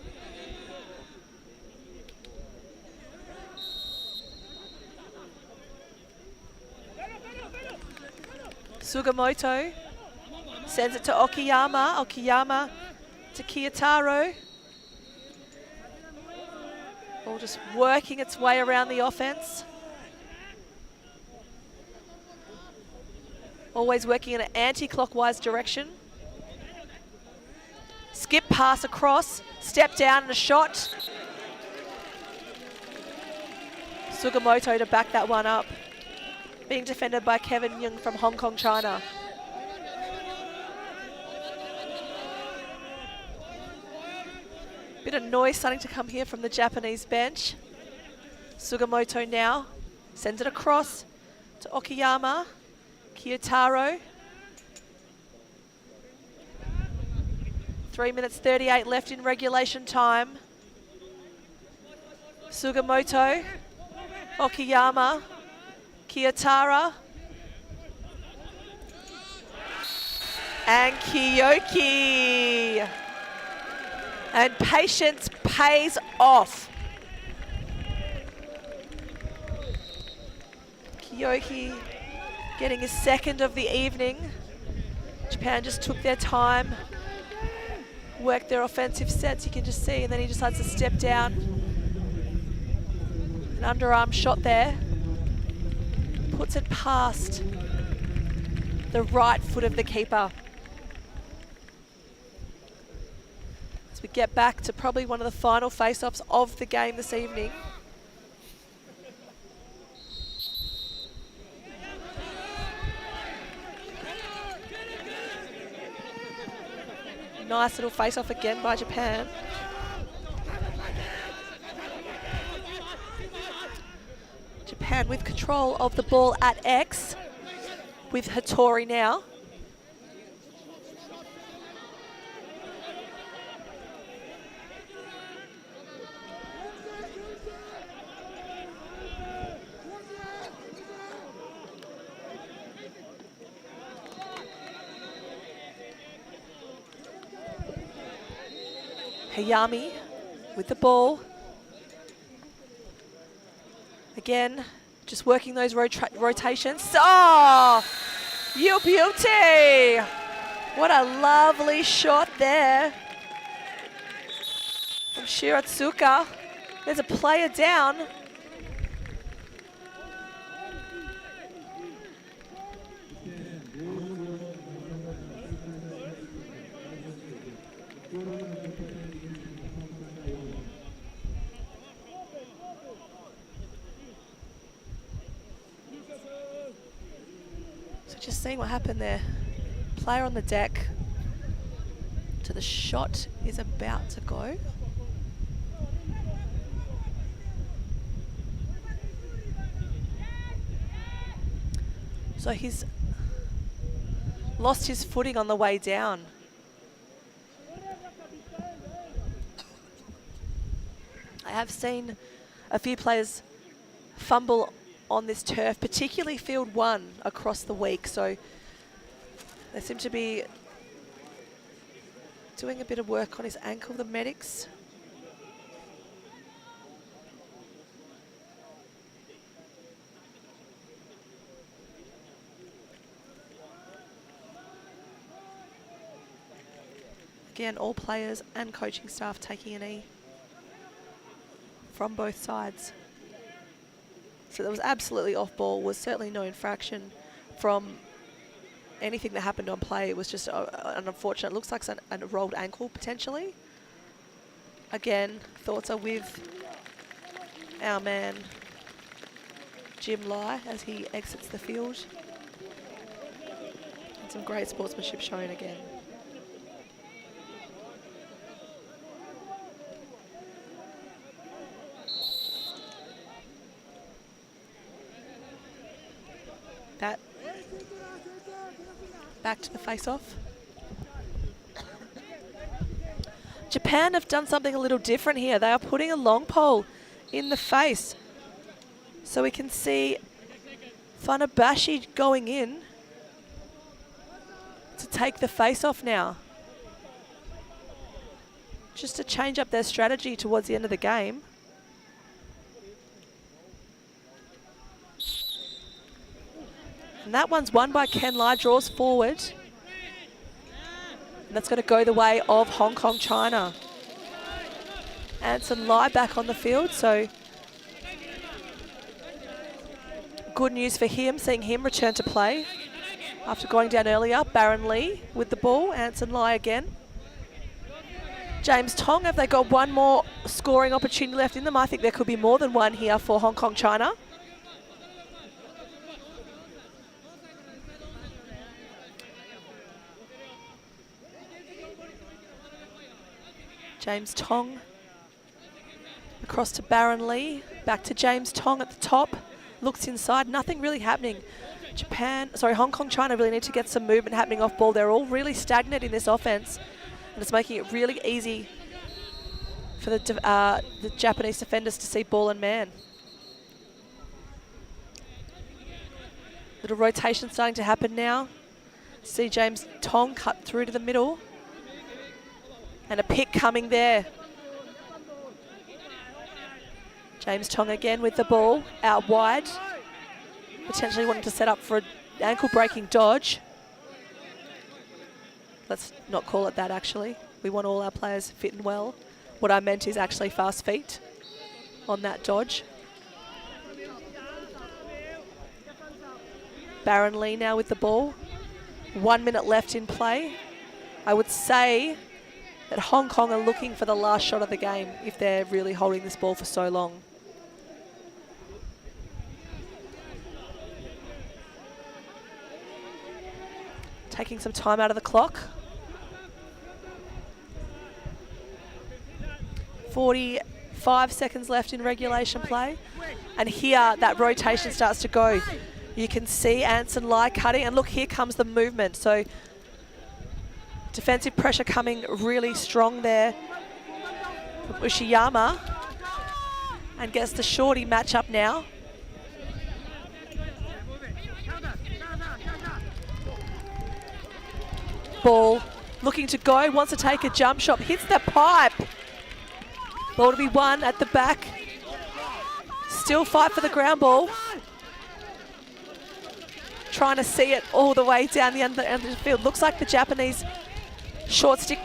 Sugimoto sends it to Okiyama. Okiyama to Kiyotaro. Ball just working its way around the offense. Always working in an anti-clockwise direction. Skip pass across, step down and a shot. Sugimoto to back that one up. Being defended by Kevin Young from Hong Kong, China. Bit of noise starting to come here from the Japanese bench. Sugimoto now sends it across to Okiyama. Kiyotaro. 3 minutes 38 left in regulation time. Sugimoto, Okiyama, Kiyotara, and Kiyoki. And patience pays off. Kiyoki getting his second of the evening. Japan just took their time, worked their offensive sets, you can just see, and then he decides to step down. An underarm shot there. Puts it past the right foot of the keeper. As we get back to probably one of the final face-offs of the game this evening. Nice little face-off again by Japan. Japan with control of the ball at X with Hattori now. Hayami with the ball. Again, just working those rotations. Oh, you beauty! What a lovely shot there from Shiratsuka. There's a player down. Just seeing what happened there. Player on the deck. To the shot is about to go. So he's lost his footing on the way down. I have seen a few players fumble on this turf, particularly field one across the week. So they seem to be doing a bit of work on his ankle, the medics. Again, all players and coaching staff taking a knee from both sides. So that was absolutely off ball, was certainly no infraction from anything that happened on play. It was just an unfortunate, looks like a rolled ankle potentially. Again, thoughts are with our man Jim Lai as he exits the field. And some great sportsmanship shown again. That back to the face-off. Japan have done something a little different here. They are putting a long pole in the face. So we can see Funabashi going in to take the face-off now. Just to change up their strategy towards the end of the game. And that one's won by Ken Lai, draws forward. And that's going to go the way of Hong Kong, China. Anson Lai back on the field, so good news for him, seeing him return to play after going down earlier. Baron Lee with the ball, Anson Lai again. James Tong, have they got one more scoring opportunity left in them? I think there could be more than one here for Hong Kong, China. James Tong across to Baron Lee, back to James Tong at the top, looks inside, nothing really happening. Hong Kong, China really need to get some movement happening off ball. They're all really stagnant in this offense, and it's making it really easy for the Japanese defenders to see ball and man. Little rotation starting to happen now. See James Tong cut through to the middle. And a pick coming there. James Tong again with the ball out wide. Potentially wanting to set up for an ankle-breaking dodge. Let's not call it that, actually. We want all our players fit and well. What I meant is actually fast feet on that dodge. Baron Lee now with the ball. 1 minute left in play. I would say that Hong Kong are looking for the last shot of the game if they're really holding this ball for so long. Taking some time out of the clock. 45 seconds left in regulation play. And here that rotation starts to go. You can see Anson Lai cutting, and look, here comes the movement. So defensive pressure coming really strong there from Ushiyama, and gets the shorty match up now. Ball looking to go, wants to take a jump shot, hits the pipe. Ball to be won at the back. Still fight for the ground ball. Trying to see it all the way down the end of the field. Looks like the Japanese short stick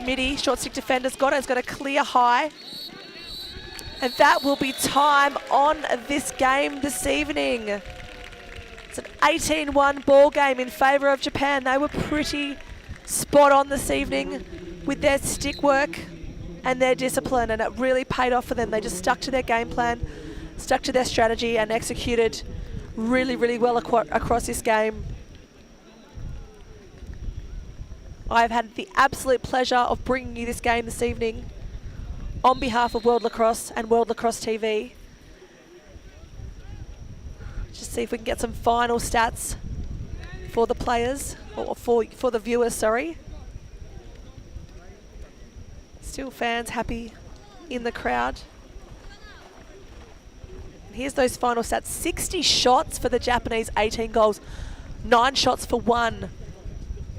defenders got it. It's got a clear high. And that will be time on this game this evening. It's an 18-1 ball game in favour of Japan. They were pretty spot on this evening with their stick work and their discipline, and it really paid off for them. They just stuck to their game plan, stuck to their strategy, and executed really, really well across this game. I've had the absolute pleasure of bringing you this game this evening on behalf of World Lacrosse and World Lacrosse TV. Just see if we can get some final stats for the players, or for the viewers, sorry. Still fans happy in the crowd. And here's those final stats. 60 shots for the Japanese, 18 goals. 9 shots for 1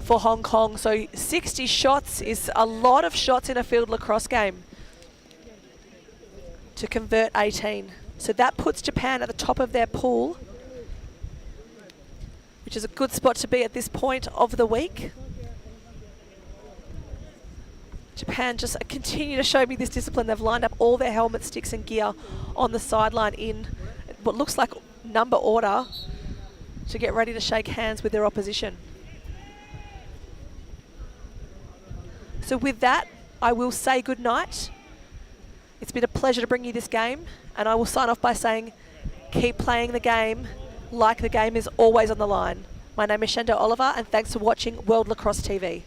for Hong Kong. So 60 shots is a lot of shots in a field lacrosse game to convert 18. So that puts Japan at the top of their pool, which is a good spot to be at this point of the week. Japan just continue to show me this discipline. They've lined up all their helmet, sticks and gear on the sideline in what looks like number order to get ready to shake hands with their opposition. So with that, I will say good night. It's been a pleasure to bring you this game, and I will sign off by saying keep playing the game like the game is always on the line. My name is Shendelle Oliver, and thanks for watching World Lacrosse TV.